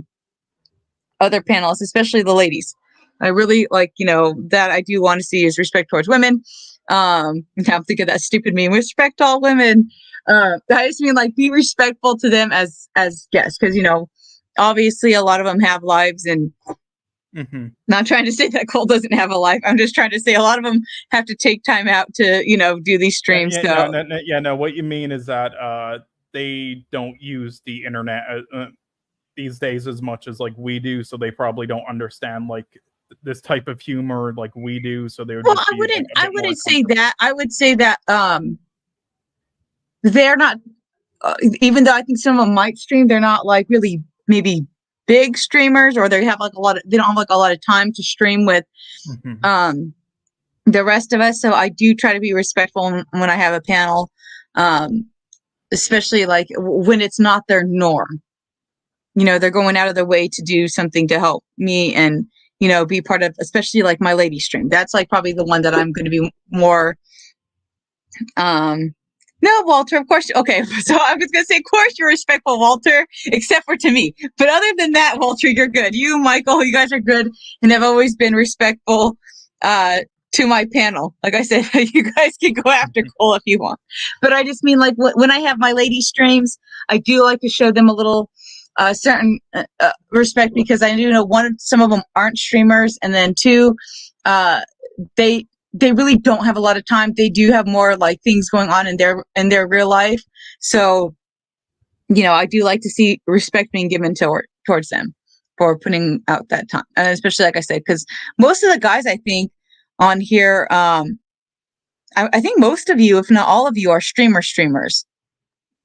other panelists, especially the ladies. I really that I do want to see is respect towards women. I'm thinking of that stupid meme, respect all women. I just mean be respectful to them as guests, because obviously a lot of them have lives, and not trying to say that Cole doesn't have a life. I'm just trying to say a lot of them have to take time out to do these streams. No. What you mean is that they don't use the internet these days as much as we do, so they probably don't understand this type of humor like we do. So they would. Well, I wouldn't say that. I would say that they're not. Even though I think some of them might stream, they're not really maybe big streamers, or they have they don't have a lot of time to stream with the rest of us. So I do try to be respectful when I have a panel, especially when it's not their norm. They're going out of their way to do something to help me and be part of, especially my lady stream. That's probably the one that I'm going to be more no, Walter, of course. Okay, so I was going to say, of course you're respectful, Walter, except for to me. But other than that, Walter, you're good. You, Michael, you guys are good and have always been respectful to my panel. Like I said, you guys can go after Cole if you want. But I just mean when I have my lady streams, I do like to show them a little certain respect, because I do know some of them aren't streamers, and then two, they really don't have a lot of time. They do have more things going on in their real life. So, I do like to see respect being given towards them for putting out that time. And especially, like I said, because most of the guys I think on here, I think most of you, if not all of you, are streamers.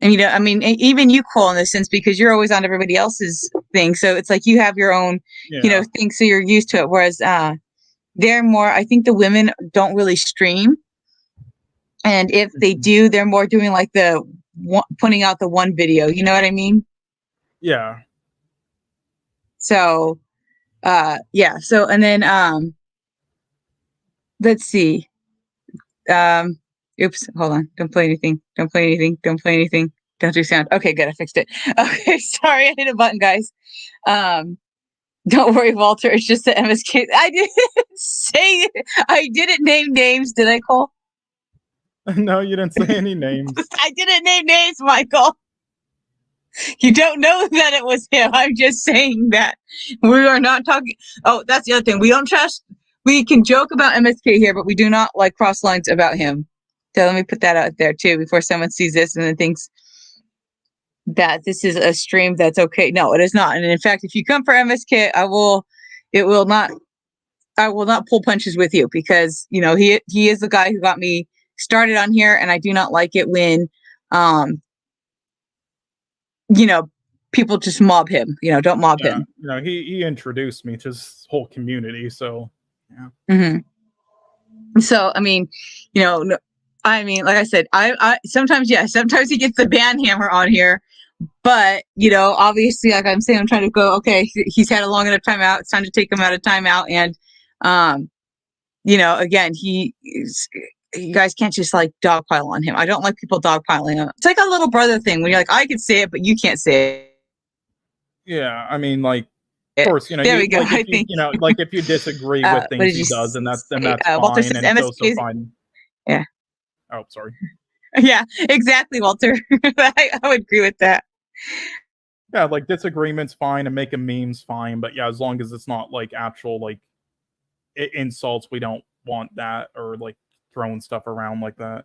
And, I mean, even you, Cole, in this sense, because you're always on everybody else's thing. So it's you have your own, thing. So you're used to it. Whereas, they're more, I think the women don't really stream. And if they do, they're more doing putting out the one video. You know what I mean? Yeah. So, yeah. So, and then, let's see. Oops, hold on. Don't play anything. Don't do sound. Okay, good. I fixed it. Okay, sorry. I hit a button, guys. Don't worry, Walter. It's just the MSK. I didn't name names, did I, Cole? No, you didn't say any names. I didn't name names, Michael. You don't know that it was him. I'm just saying that we are not talking. Oh, that's the other thing. We don't trust. We can joke about MSK here, but we do not cross lines about him. So let me put that out there too before someone sees this and then thinks that this is a stream that's okay. No, it is not. And in fact, if you come for MSK, I will not pull punches with you, because he is the guy who got me started on here, and I do not like it when people just mob him. Don't mob him. He introduced me to this whole community, so yeah. So I mean, like I said, I sometimes he gets the ban hammer on here. But, obviously, like I'm saying, I'm trying to go, okay, he's had a long enough time out. It's time to take him out of timeout. And, again, you guys can't just dogpile on him. I don't like people dogpiling him. It's like a little brother thing when you're I can say it, but you can't say it. Yeah, I mean, of course, there we go. If you disagree with things he does, and that's fine, Walter and says it's also fine. Yeah. Oh, sorry. Yeah, exactly, Walter. I would agree with that. Yeah, disagreement's fine, and making memes fine, but yeah, as long as it's not actual insults, we don't want that, or throwing stuff around like that.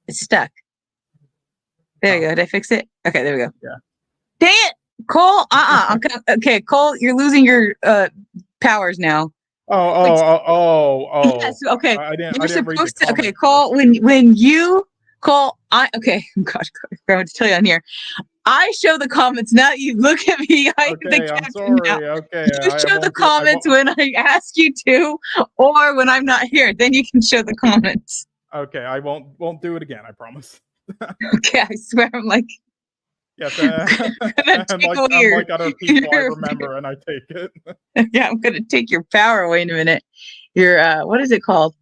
It's stuck. There you go. Did I fix it? Okay, there we go. Yeah. Dang it, Cole. Okay, Cole, you're losing your powers now. Oh. Yes. Okay. I didn't read the to. Okay, Cole. When you call, okay. Gosh, I'm going to tell you on here. I show the comments, not you. Look at me. I'm sorry. Now. Okay. You show the comments when I ask you to, or when I'm not here. Then you can show the comments. Okay, I won't do it again. I promise. Okay, I swear. I'm Yes, Gonna and take away like other people, I remember and I take it. Yeah, I'm gonna take your power away in a minute. Your what is it called?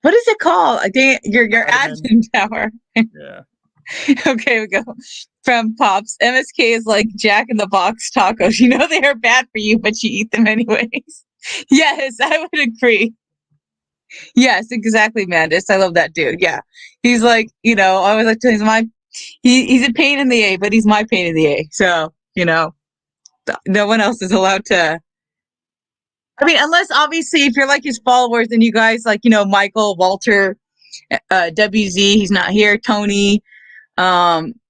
What is it called? I think your admin power. Yeah. Okay, we go. From Pops, MSK is like Jack in the Box tacos. You know they are bad for you, but you eat them anyways. Yes, I would agree. Yes, exactly, Mandis. I love that dude. Yeah, he's like, I always like to. He's a pain in the A, but he's my pain in the A. So no one else is allowed to. I mean, unless obviously if you're like his followers, then you guys like Michael, Walter, WZ. He's not here. Tony,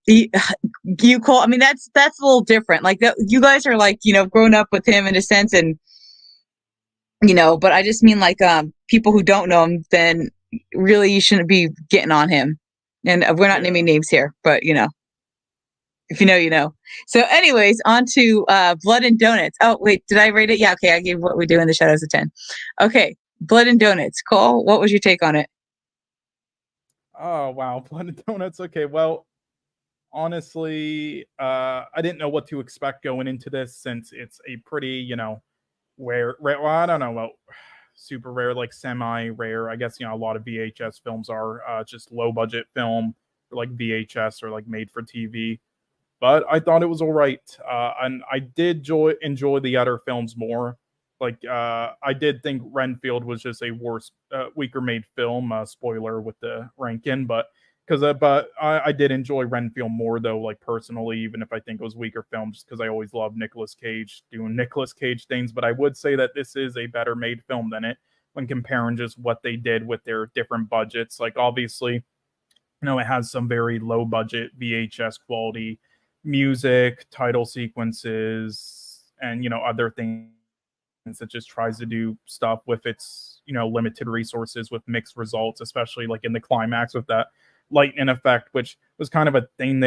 you Cole. I mean, that's a little different. Like you guys are like grown up with him in a sense, and but I just mean like people who don't know him, then really you shouldn't be getting on him. And we're not naming names here, but if you know, you know. So anyways, on to Blood and Donuts. Oh, wait, did I rate it? Yeah, okay, I gave What We Do in the Shadows a 10. Okay, Blood and Donuts. Cole, what was your take on it? Oh, wow. Blood and Donuts. Okay, well, honestly, I didn't know what to expect going into this since it's a pretty, rare, well, I don't know, well, super rare, like semi-rare. I guess, a lot of VHS films are just low-budget film, or like VHS or like made for TV. But I thought it was all right, and I did enjoy the other films more. Like I did think Renfield was just a weaker made film. Spoiler with the ranking, but I did enjoy Renfield more though. Like personally, even if I think it was weaker film, just because I always loved Nicolas Cage doing Nicolas Cage things. But I would say that this is a better made film than it when comparing just what they did with their different budgets. Like obviously, it has some very low budget VHS quality music, title sequences, and other things that just tries to do stuff with its limited resources with mixed results, especially like in the climax with that lightning effect, which was kind of a thing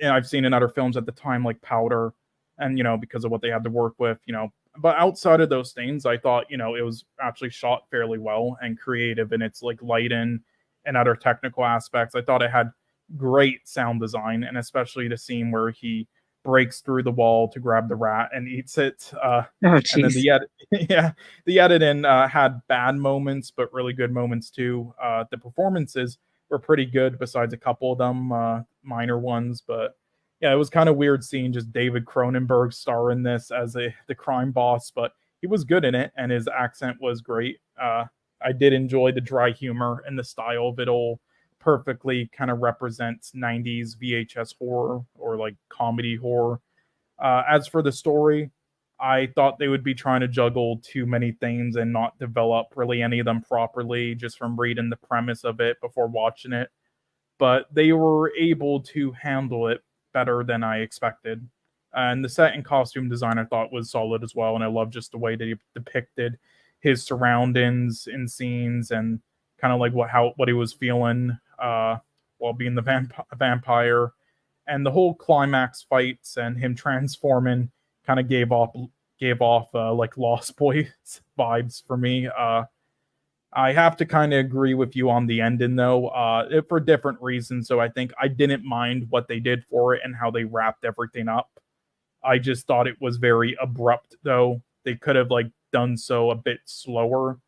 I've seen in other films at the time, like Powder, and because of what they had to work with, But outside of those things, I thought it was actually shot fairly well and creative in its like lighting and other technical aspects. I thought it had great sound design, and especially the scene where he breaks through the wall to grab the rat and eats it. And then the editing had bad moments, but really good moments too. The performances were pretty good, besides a couple of them minor ones. But yeah, it was kind of weird seeing just David Cronenberg star in this as the crime boss, but he was good in it, and his accent was great. I did enjoy the dry humor and the style of it all. Perfectly kind of represents 90s VHS horror or like comedy horror. As for the story, I thought they would be trying to juggle too many things and not develop really any of them properly just from reading the premise of it before watching it. But they were able to handle it better than I expected. And the set and costume design I thought was solid as well. And I love just the way that he depicted his surroundings in scenes and kind of like what he was feeling while being the vampire, and the whole climax fights and him transforming kind of gave off like Lost Boys vibes for me. I have to kind of agree with you on the ending though, for different reasons. So I think I didn't mind what they did for it and how they wrapped everything up. I just thought it was very abrupt though. They could have like done so a bit slower,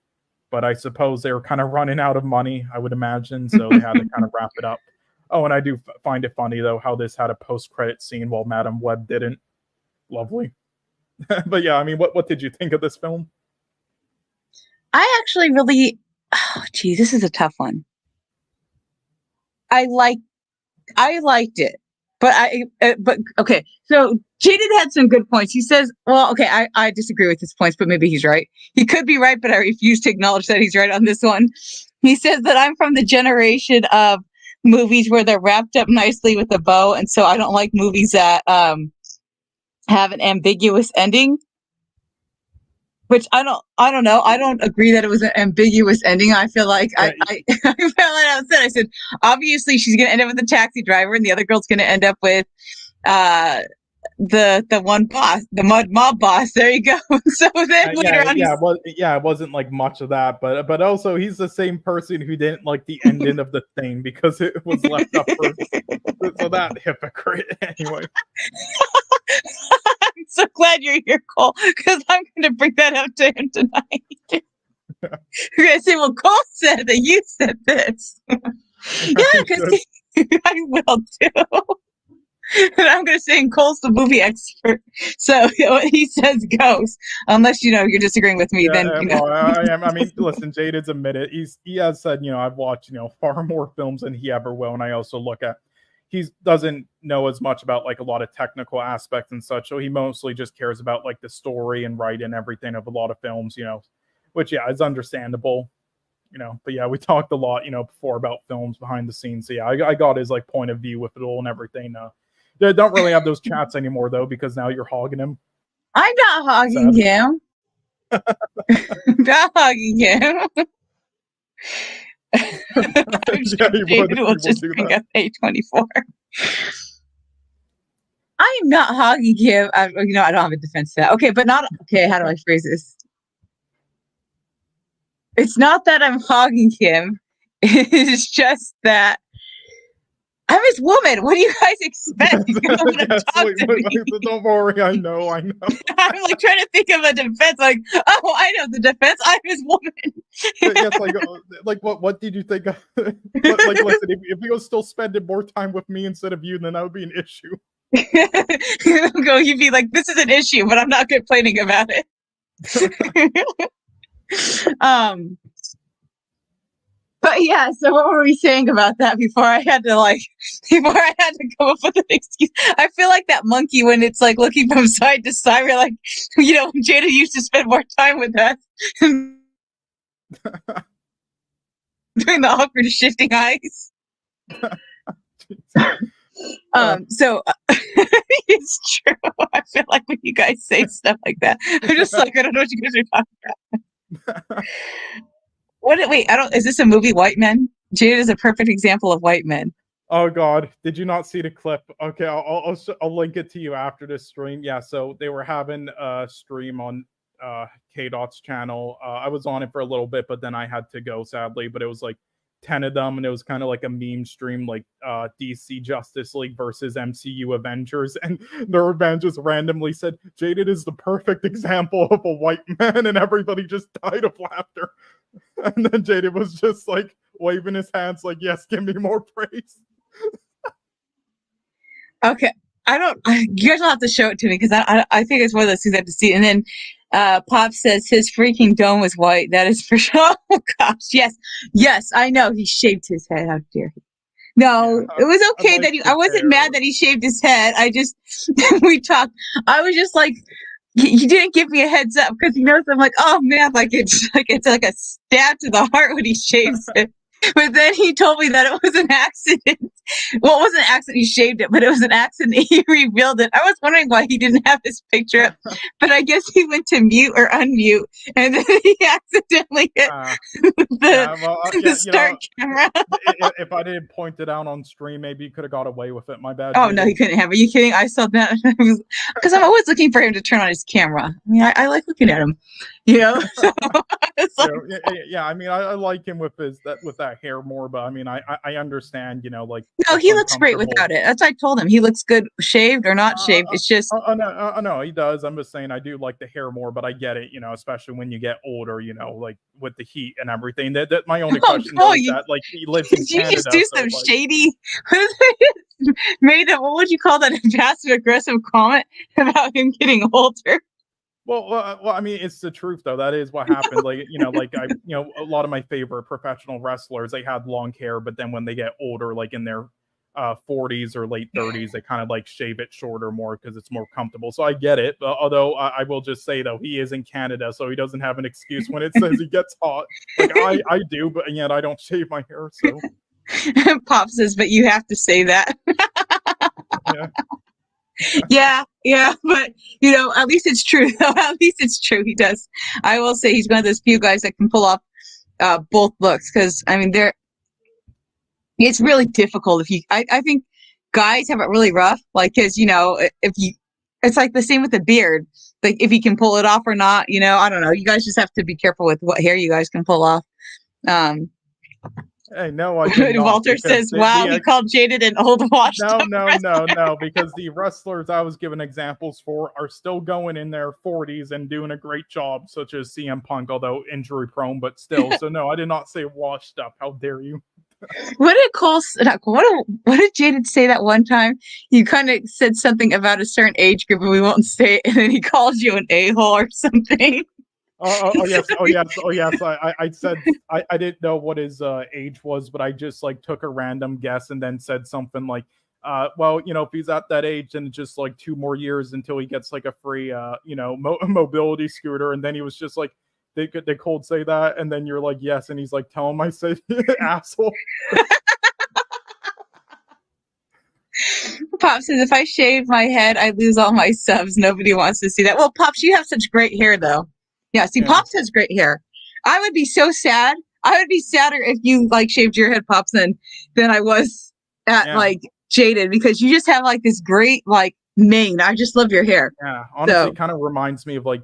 but I suppose they were kind of running out of money, I would imagine, so they had to kind of wrap it up. Oh, and I do find it funny, though, how this had a post-credit scene while Madam Web didn't. Lovely. But yeah, I mean, what did you think of this film? I actually really, this is a tough one. I liked it, but okay. So Jaden had some good points. He says, well, okay, I disagree with his points, but maybe he's right. He could be right, but I refuse to acknowledge that he's right on this one. He says that I'm from the generation of movies where they're wrapped up nicely with a bow, and so I don't like movies that have an ambiguous ending. Which I don't know. I don't agree that it was an ambiguous ending. I feel like I felt like I said, obviously she's gonna end up with the taxi driver and the other girl's gonna end up with the one boss, the mud mob boss. There you go. So then later on, it wasn't like much of that, but also he's the same person who didn't like the ending of the thing because it was left up for so that hypocrite anyway. I'm so glad you're here, Cole, because I'm going to bring that up to him tonight. You're going to say, well, Cole said that you said this. Yeah, because I will too. And I'm going to say, Cole's the movie expert. So what he says goes. Unless, you're disagreeing with me, then, Well, I am. I mean, listen, Jaded's admitted. He has said, I've watched, far more films than he ever will. And I also look at, he doesn't know as much about like a lot of technical aspects and such. So he mostly just cares about like the story and writing and everything of a lot of films, which, is understandable. But yeah, we talked a lot, before about films behind the scenes. So yeah, I got his like point of view with it all and everything. They don't really have those chats anymore though, because now you're hogging him. I'm not hogging him. I'm not hogging him. I'm sure David will just bring up A24. I am not hogging him. I don't have a defense for that. Okay, but not okay. How do I phrase this? It's not that I'm hogging him. It's just that I'm his woman. What do you guys expect? He's gonna want to talk to me. Don't worry, I know. I'm like trying to think of a defense. Like, oh, I know the defense. I'm his woman. Yes, like what did you think? Like, listen, if he was still spending more time with me instead of you, then that would be an issue. You'd be like, this is an issue, but I'm not complaining about it. But yeah, so what were we saying about that before I had to come up with an excuse? I feel like that monkey when it's like looking from side to side. We're like, Jada used to spend more time with us. Doing the awkward shifting eyes. So it's true. I feel like when you guys say stuff like that, I'm just like, I don't know what you guys are talking about. Is this a movie, White Men? Jade is a perfect example of white men. Oh God, did you not see the clip? Okay, I'll link it to you after this stream. Yeah, so they were having a stream on K-Dot's channel. I was on it for a little bit, but then I had to go, sadly. But it was like 10 of them, and it was kind of like a meme stream, like DC Justice League versus MCU Avengers, and their man just randomly said, Jaded is the perfect example of a white man, and everybody just died of laughter. And then Jaded was just like waving his hands like, yes, give me more praise. Okay. You guys will have to show it to me, because I think it's one of those things I have to see. And then Pop says his freaking dome was white. That is for sure. Oh gosh, yes, I know he shaved his head. How dare he? No, it was okay that I wasn't mad that he shaved his head. I just we talked. I was just like, he didn't give me a heads up because he knows I'm like, oh man, it's like a stab to the heart when he shaves it. But then he told me that it was an accident. Well, it wasn't an accident. He shaved it, but it was an accident. He revealed it. I was wondering why he didn't have his picture up, but I guess he went to mute or unmute, and then he accidentally hit the start camera. If I didn't point it out on stream, maybe you could have got away with it. My bad. Oh, no, he couldn't have. Are you kidding? I saw that because I'm always looking for him to turn on his camera. I mean, I like looking at him. So, I mean, I like him with that hair more, but I mean, I understand, like. No, he looks great without it. That's what I told him. He looks good, shaved or not shaved. It's just. No, he does. I'm just saying, I do like the hair more, but I get it, especially when you get older, like with the heat and everything. That my only question is that, like, he lives in Canada. You just do some shady. Made him. What would you call that? A passive aggressive comment about him getting older. Well, I mean, it's the truth though. That is what happened. Like, a lot of my favorite professional wrestlers, they had long hair, but then when they get older, like in their 40s or late 30s, they kind of like shave it shorter more because it's more comfortable. So I get it. Although I will just say though, he is in Canada, so he doesn't have an excuse when it says he gets hot. Like I do, but yet I don't shave my hair. So Pop says, but you have to say that. Yeah, but at least it's true. At least it's true. He does. I will say he's one of those few guys that can pull off both looks, because I mean, it's really difficult if you. I think guys have it really rough, like, because if you it's like the same with the beard. Like if you can pull it off or not, you know, I don't know. You guys just have to be careful with what hair you guys can pull off. Hey, no, I did not. Walter says, "Wow, he called Jaded an old washed up No, because the wrestlers I was given examples for are still going in their 40s and doing a great job, such as CM Punk, although injury prone, but still. So no, I did not say washed up. How dare you? What did what did Jaded say that one time? You kind of said something about a certain age group, and we won't say it, and then he called you an a-hole or something. Oh yes. I said I didn't know what his age was, but I just like took a random guess and then said something like, well, you know, if he's at that age, then it's just like 2 more years until he gets like a free, you know, mobility scooter. And then he was just like, they cold say that, and then you're like, yes, and he's like, tell him I said asshole. Pop says, if I shave my head, I lose all my subs. Nobody wants to see that. Well, Pops, you have such great hair, though. Yeah, see, Pops has great hair. I would be so sad. I would be sadder if you like shaved your head, Pops, than I was at like Jaded, because you just have like this great like mane. I just love your hair. Yeah, honestly, it kind of reminds me of like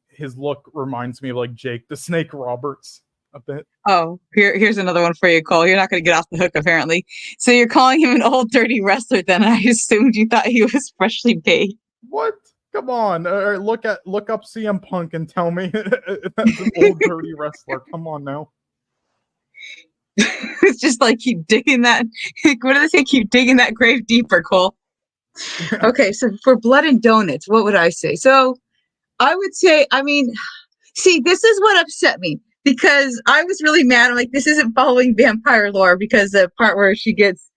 his look reminds me of like Jake the Snake Roberts a bit. Oh, here's another one for you, Cole. You're not going to get off the hook, apparently. So you're calling him an old dirty wrestler? Then I assumed you thought he was freshly baked. What? Come on, look up CM Punk and tell me that's an old dirty wrestler. Come on now. It's just like keep digging that. What do they say? Keep digging that grave deeper, Cole. Okay, so for Blood and Donuts, what would I say? So I would say, I mean, see, this is what upset me, because I was really mad. I'm like, this isn't following vampire lore, because the part where she gets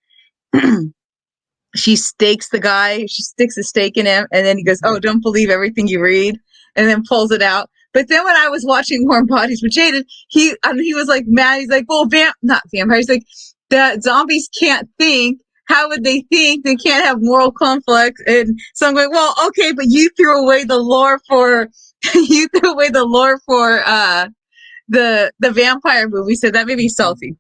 she stakes the guy, she sticks a stake in him, and then he goes, oh, don't believe everything you read, and then pulls it out. But then when I was watching Warm Bodies with Jaded, he was like mad. He's like, well, not vampires. He's like, that zombies can't think. How would they think? They can't have moral conflict. And so I'm going, well, okay, but you threw away the lore for the vampire movie, so that made me salty.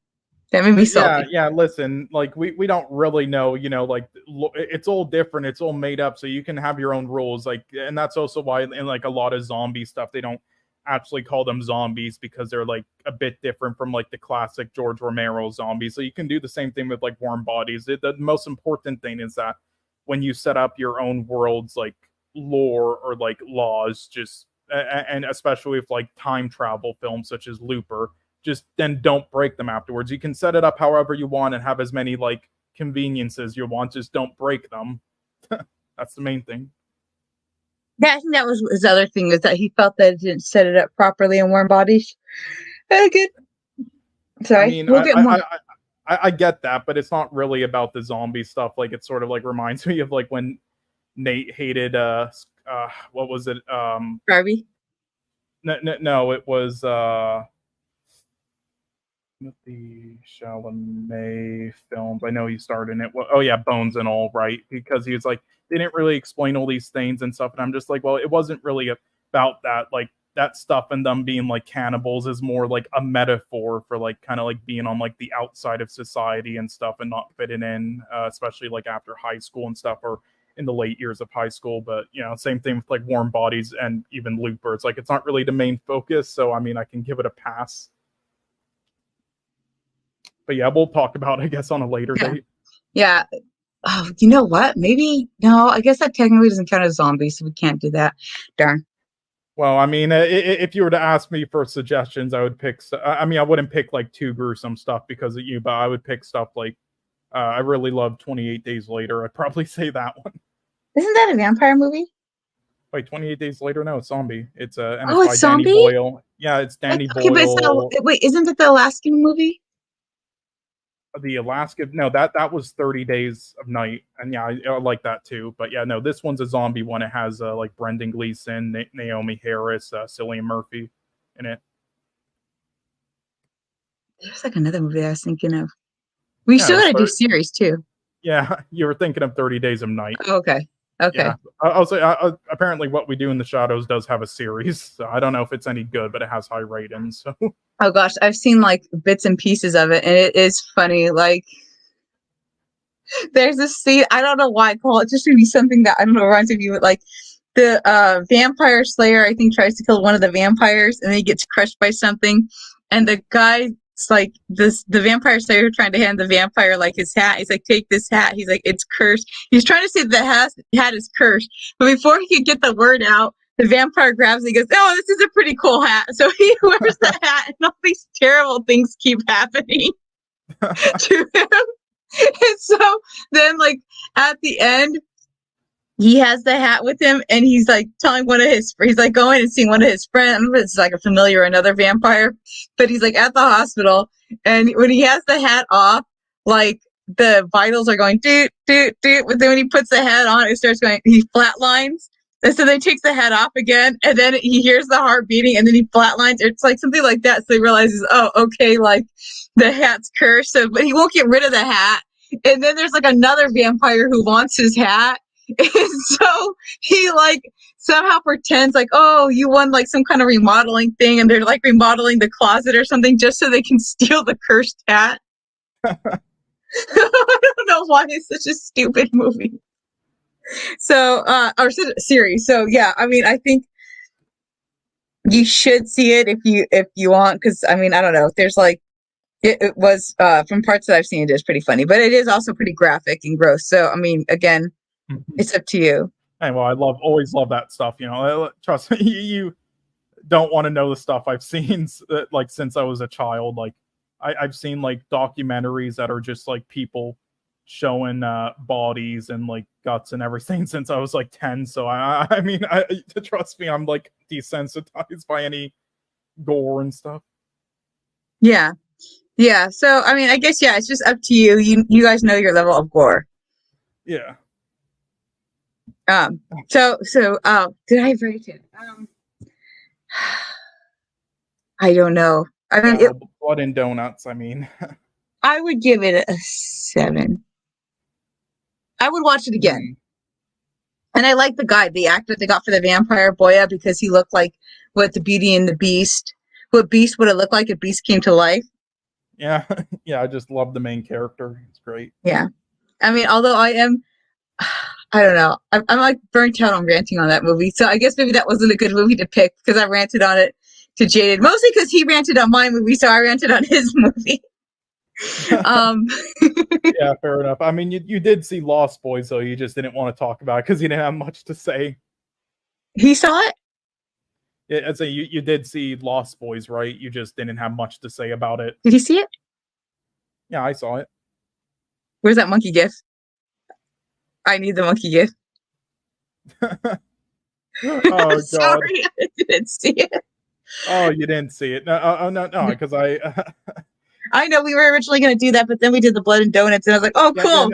That made me salty. Yeah. Listen, like we don't really know, you know, like it's all different. It's all made up, so you can have your own rules. Like, and that's also why in like a lot of zombie stuff, they don't actually call them zombies, because they're like a bit different from like the classic George Romero zombies. So you can do the same thing with like Warm Bodies. The most important thing is that when you set up your own worlds, like lore or like laws, just and especially with like time travel films such as Looper, just then don't break them afterwards. You can set it up however you want and have as many like conveniences you want, just don't break them. That's the main thing. Yeah, I think that was his other thing, is that he felt that it didn't set it up properly in Warm Bodies. Good. Sorry. I mean, we'll get more. I get that, but it's not really about the zombie stuff. Like, it sort of like reminds me of like when Nate hated what was it? Barbie? No, it was the Chalamet films. I know he starred in it. Oh yeah, Bones and All, right? Because he was like, they didn't really explain all these things and stuff, and I'm just like, well, it wasn't really about that. Like, that stuff and them being like cannibals is more like a metaphor for like kind of like being on like the outside of society and stuff and not fitting in, especially like after high school and stuff, or in the late years of high school. But you know, same thing with like Warm Bodies and even Looper. It's like, it's not really the main focus, so I mean, I can give it a pass. But yeah, we'll talk about it, I guess, on a later date. Yeah. Oh, you know what? Maybe, no, I guess that technically doesn't count as zombies, so we can't do that. Darn. Well, I mean, if you were to ask me for suggestions, I would pick, I mean, I wouldn't pick like too gruesome stuff because of you, but I would pick stuff like, I really love 28 Days Later. I'd probably say that one. Isn't that a vampire movie? Wait, 28 Days Later? No, it's zombie. It's and it's by zombie? Danny Boyle. Yeah, it's Danny Boyle. Wait, isn't it the Alaskan movie? The Alaska, no, that was 30 Days of Night, and yeah, I like that too. But yeah, no, this one's a zombie one. It has like Brendan Gleeson, Naomi Harris, Cillian Murphy in it. There's like another movie I was thinking of. We still gotta do series too. Yeah, you were thinking of 30 Days of Night. Oh, okay. Yeah. I'll say apparently What We Do in the Shadows does have a series. So I don't know if it's any good, but it has high ratings. So. Oh gosh, I've seen like bits and pieces of it, and it is funny. Like, there's this scene, I don't know why, Paul. It just would be something that I don't know reminds me of like the vampire slayer, I think, tries to kill one of the vampires, and then he gets crushed by something, and the guy's like, the vampire slayer trying to hand the vampire like his hat. He's like, take this hat. He's like, it's cursed. He's trying to say the hat is cursed, but before he could get the word out, the vampire grabs it and goes, oh, this is a pretty cool hat. So he wears the hat, and all these terrible things keep happening to him. And so then, like, at the end, he has the hat with him, and he's like telling he's like going and seeing one of his friends. I don't know if it's like a familiar or another vampire, but he's like at the hospital, and when he has the hat off, like the vitals are going doot doot doot, but then when he puts the hat on, it starts going, he flatlines. And so then he takes the hat off again, and then he hears the heart beating, and then he flatlines. It's like something like that. So he realizes, oh, okay, like the hat's cursed. So, but he won't get rid of the hat. And then there's like another vampire who wants his hat. And so he like somehow pretends like, oh, you won like some kind of remodeling thing, and they're like remodeling the closet or something just so they can steal the cursed hat. I don't know why it's such a stupid movie. So, or series. So yeah, I mean, I think you should see it if you want, because I mean, I don't know. There's like it was from parts that I've seen, it is pretty funny, but it is also pretty graphic and gross. So I mean, again, it's up to you. And well, I always love that stuff. You know, trust me, you don't want to know the stuff I've seen like since I was a child. Like I've seen like documentaries that are just like people showing bodies and like guts and everything since I was like 10. So I mean, trust me, I'm like desensitized by any gore and stuff. Yeah. So I mean, I guess it's just up to you. You guys know your level of gore. Yeah. So did I rate it? I don't know. I mean, Blood and Doughnuts. I mean, I would give it a 7. I would watch it again. And I like the guy, the actor they got for the vampire Boya, because he looked like what the Beauty and the Beast, what Beast would have looked like if Beast came to life. Yeah. I just love the main character. It's great. Yeah. I mean, although I don't know. I'm like burnt out on ranting on that movie. So I guess maybe that wasn't a good movie to pick, because I ranted on it to Jaded. Mostly because he ranted on my movie, so I ranted on his movie. Yeah, fair enough. I mean, you did see Lost Boys, so you just didn't want to talk about it because you didn't have much to say. He saw it? Yeah, I'd say you did see Lost Boys, right? You just didn't have much to say about it. Did he see it? Yeah, I saw it. Where's that monkey gif? I need the monkey gif. Oh, God. Sorry, I didn't see it. Oh, you didn't see it? No, because I know we were originally going to do that, but then we did the Blood and Doughnuts, and I was like, oh, cool.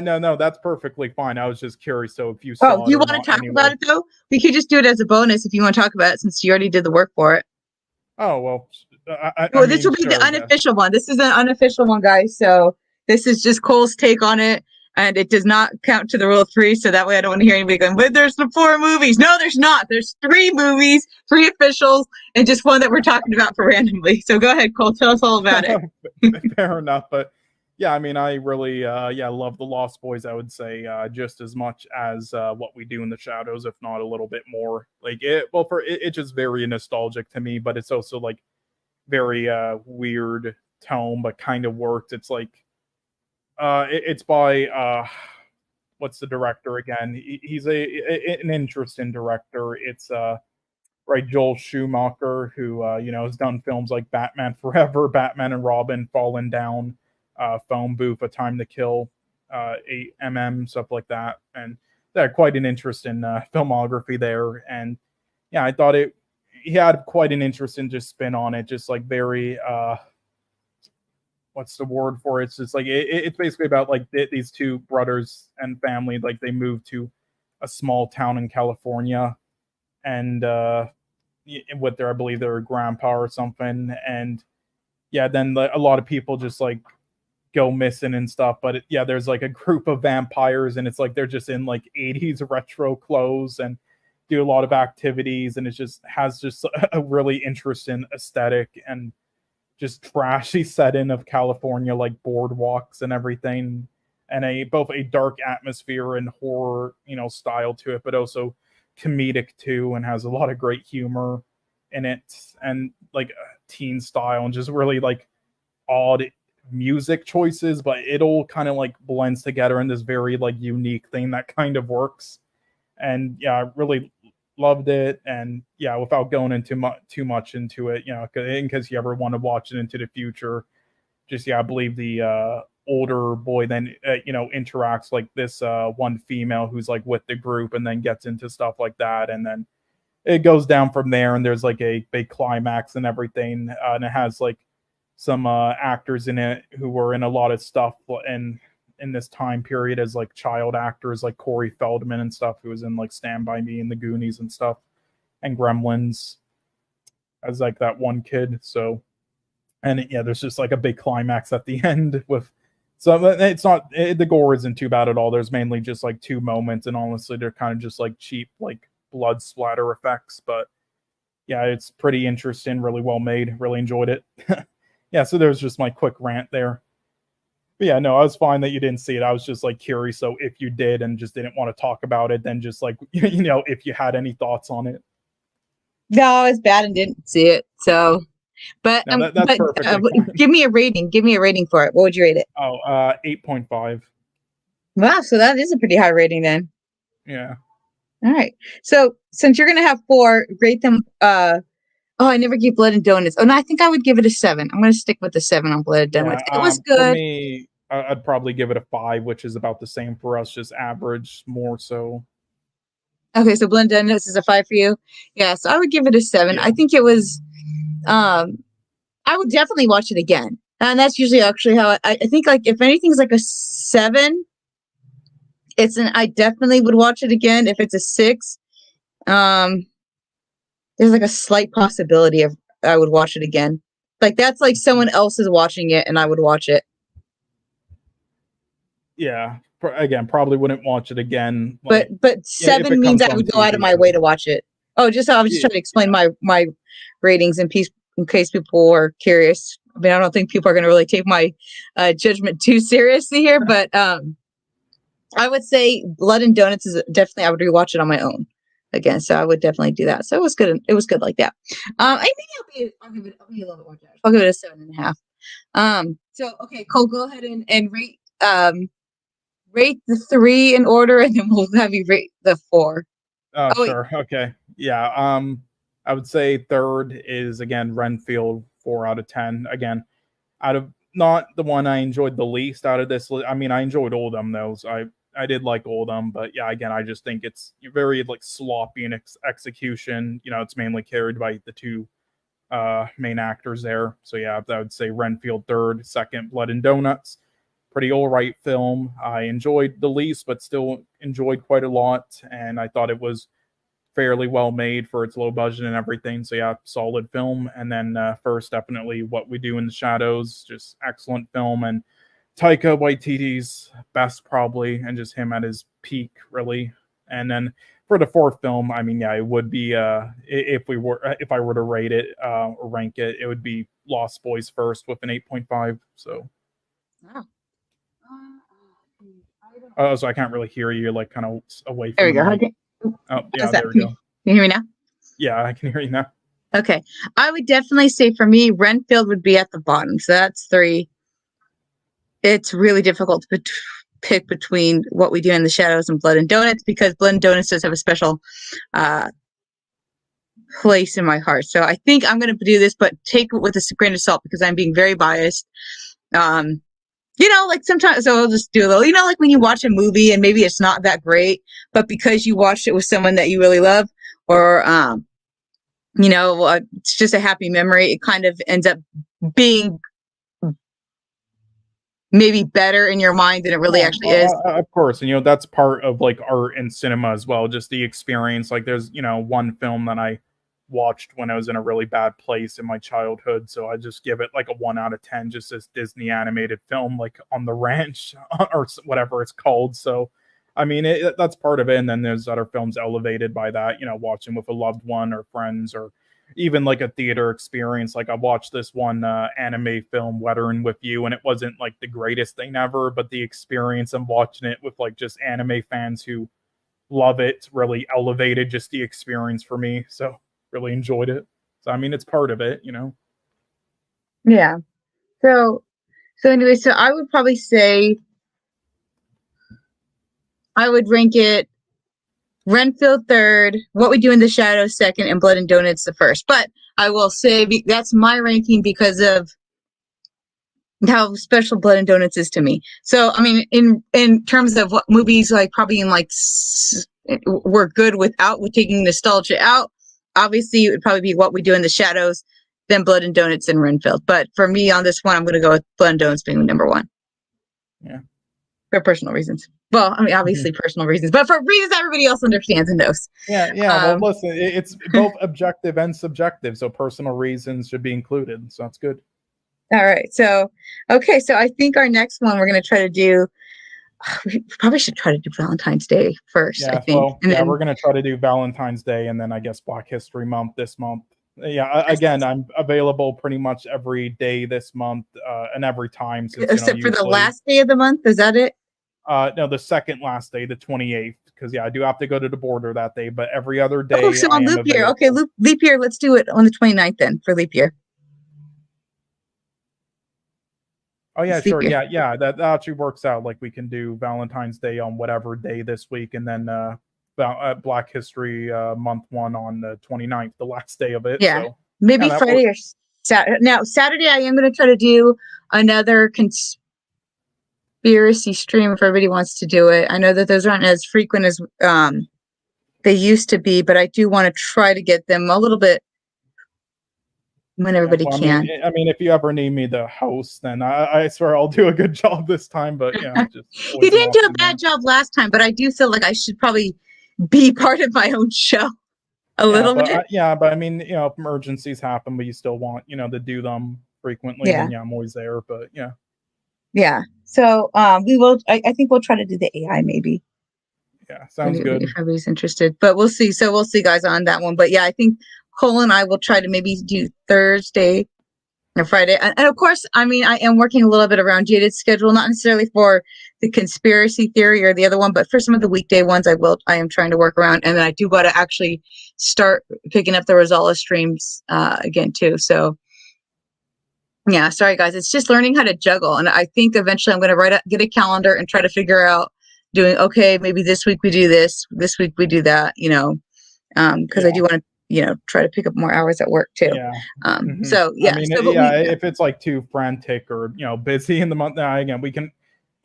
No, that's perfectly fine. I was just curious. So if you saw you want to talk about it, though? We could just do it as a bonus if you want to talk about it, since you already did the work for it. Oh, well. This will be the unofficial one. This is an unofficial one, guys. So this is just Cole's take on it, and it does not count to the rule of 3, so that way I don't want to hear anybody going, but there's the 4 movies. No, there's not. There's 3 movies, 3 officials, and just one that we're talking about for randomly. So go ahead, Cole. Tell us all about it. Fair enough. But yeah, I mean, I really, love The Lost Boys, I would say, just as much as What We Do in the Shadows, if not a little bit more. Like, it's just very nostalgic to me, but it's also, like, very weird tone, but kind of worked. It's like, it's by, what's the director again? He's an interesting director. It's, Joel Schumacher, who, has done films like Batman Forever, Batman and Robin, Fallen Down, Phone Booth, A Time to Kill, 8mm, stuff like that. And yeah, quite an interesting filmography there. And yeah, I thought he had quite an interesting just spin on it, just like very, what's the word for it? It's just like, it's basically about like these 2 brothers and family, like they moved to a small town in California, and with their, I believe their grandpa or something. And yeah, then a lot of people just like go missing and stuff, but there's like a group of vampires, and it's like they're just in like 80s retro clothes and do a lot of activities, and it just has just a really interesting aesthetic and just trashy setting of California, like boardwalks and everything, and both a dark atmosphere and horror, style to it, but also comedic too, and has a lot of great humor in it, and like teen style, and just really like odd music choices, but it all kind of like blends together in this very like unique thing that kind of works. And yeah, I really loved it. And yeah, without going into too much into it, in case you ever want to watch it into the future, just I believe the older boy then interacts like this one female who's like with the group, and then gets into stuff like that, and then it goes down from there, and there's like a big climax and everything, and it has like some actors in it who were in a lot of stuff in this time period as like child actors, like Corey Feldman and stuff, who was in like Stand By Me and The Goonies and stuff, and Gremlins as like that one kid. So, and yeah, there's just like a big climax at the end with some. It's not the gore isn't too bad at all. There's mainly just like two moments, and honestly, they're kind of just like cheap like blood splatter effects. But yeah, it's pretty interesting, really well made. Really enjoyed it. Yeah, so there's just my quick rant there. But yeah, no, I was fine that you didn't see it. I was just like curious. So if you did and just didn't want to talk about it, then just like, if you had any thoughts on it. No, I was bad and didn't see it. So, but, no, that's perfect. Give me a rating. Give me a rating for it. What would you rate it? 8.5. Wow. So that is a pretty high rating then. Yeah. All right. So since you're going to have 4, rate them. I never gave Blood and Donuts. Oh, no, I think I would give it a 7. I'm going to stick with the 7 on Blood and Donuts. It was good. For me, I'd probably give it a 5, which is about the same for us, just average more so. Okay, so Blood and Donuts is a 5 for you? Yeah, so I would give it a 7. Yeah. I think it was, I would definitely watch it again. And that's usually actually how I think, like, if anything's like a 7, I definitely would watch it again. If it's a 6, there's like a slight possibility of I would watch it again. Like that's like someone else is watching it and I would watch it. Yeah. Again, probably wouldn't watch it again. Like, but 7 means I would go out of my way to watch it. Oh, I was just trying to explain my ratings in case people are curious. I mean, I don't think people are going to really take my judgment too seriously here, but I would say Blood and Donuts is definitely, I would rewatch it on my own again. So I would definitely do that. So it was good. It was good like that. I think I'll give it a little bit more. I'll give it a 7.5. So, okay, Cole, go ahead and rate the 3 in order, and then we'll have you rate the 4. Sure. Okay. Yeah. I would say 3rd is again Renfield, 4 out of 10. Again, out of not the one I enjoyed the least out of this. I mean, I enjoyed all of them. Those I did like all of them, but yeah, again, I just think it's very like sloppy in execution. It's mainly carried by the 2 main actors there. So yeah, I would say Renfield 3rd, 2nd Blood and Donuts. Pretty all right film. I enjoyed the least, but still enjoyed quite a lot, and I thought it was fairly well made for its low budget and everything. So yeah, solid film. And then first, definitely What We Do in the Shadows, just excellent film, and Taika Waititi's best probably, and just him at his peak really. And then for the 4th film, I mean, yeah, it would be if I were to rate it or rank it, it would be Lost Boys first with an 8.5. So. Wow. Oh, so I can't really hear you. You're like kind of away from. There we go. Okay. Oh, yeah, there we go. Can you hear me now? Yeah, I can hear you now. Okay. I would definitely say for me, Renfield would be at the bottom. So that's 3. It's really difficult to pick between What We Do in the Shadows and Blood and Donuts, because Blood and Donuts does have a special place in my heart. So I think I'm going to do this, but take it with a grain of salt because I'm being very biased. Like sometimes, so I'll just do a little, like when you watch a movie and maybe it's not that great, but because you watched it with someone that you really love, or, it's just a happy memory, it kind of ends up being maybe better in your mind than it really actually is. Of course. And, that's part of like art and cinema as well. Just the experience. Like there's, one film that I watched when I was in a really bad place in my childhood. So I just give it like a 1 out of 10, just this Disney animated film, like On the Ranch or whatever it's called. So, I mean, that's part of it. And then there's other films elevated by that, watching with a loved one or friends, or even like a theater experience. Like I watched this one anime film, Weathering with You, and it wasn't like the greatest thing ever, but the experience of watching it with like just anime fans who love it. It's really elevated just the experience for me. So really enjoyed it. So I mean, it's part of it, you know. Yeah. So anyway, so I would probably say I would rank it Renfield third, What We Do in the Shadows second, and Blood and Donuts the first. But I will say that's my ranking because of how special Blood and Donuts is to me. So I mean, in terms of what movies like probably in like were good with taking nostalgia out, obviously it would probably be What We Do in the Shadows, then Blood and Donuts and Renfield. But for me on this one, I'm going to go with Blood and Donuts being number one. Yeah. For personal reasons. Well, I mean, obviously personal reasons, but for reasons everybody else understands and knows. Yeah. Well, listen, it's both objective and subjective, so personal reasons should be included. So that's good. All right. So, okay. So I think our next one we're going to try to do. We probably should try to do Valentine's Day first. Yeah. I think. Well, yeah, we're going to try to do Valentine's Day, and then I guess Black History Month this month. Yeah. Again, I'm available pretty much every day this month, and every time. Since, except for the last day of the month. Is that it? No, the second last day, the 28th, because I do have to go to the border that day, but every other day. Oh, so on leap year. Okay, leap year. Let's do it on the 29th then for leap year. Oh yeah, sure. Yeah. That actually works out. Like we can do Valentine's Day on whatever day this week, and then Black History Month 1 on the 29th, the last day of it. Yeah, so, maybe Friday or Saturday. Now Saturday, I am going to try to do another conspiracy stream if everybody wants to do it. I know that those aren't as frequent as they used to be, but I do want to try to get them a little bit when everybody can. I mean, if you ever need me to host, then I swear I'll do a good job this time. But yeah, you didn't do a bad job last time, but I do feel like I should probably be part of my own show a little bit. But I mean, if emergencies happen, but you still want to do them frequently, then I'm always there. But yeah. So we will. I think we'll try to do the AI maybe. Yeah, sounds good. If everybody's interested, but we'll see. So we'll see, guys, on that one. But yeah, I think Cole and I will try to maybe do Thursday or Friday. And of course, I mean, I am working a little bit around Jaded's schedule, not necessarily for the conspiracy theory or the other one, but for some of the weekday ones, I am trying to work around. And then I do got to actually start picking up the Rosala streams again too. So yeah, sorry guys, it's just learning how to juggle. And I think eventually I'm going to get a calendar and try to figure out doing, okay, maybe this week we do this week we do that, because I do want to, try to pick up more hours at work too. Yeah. So yeah. I mean, if it's like too frantic or busy in the month, now again we can,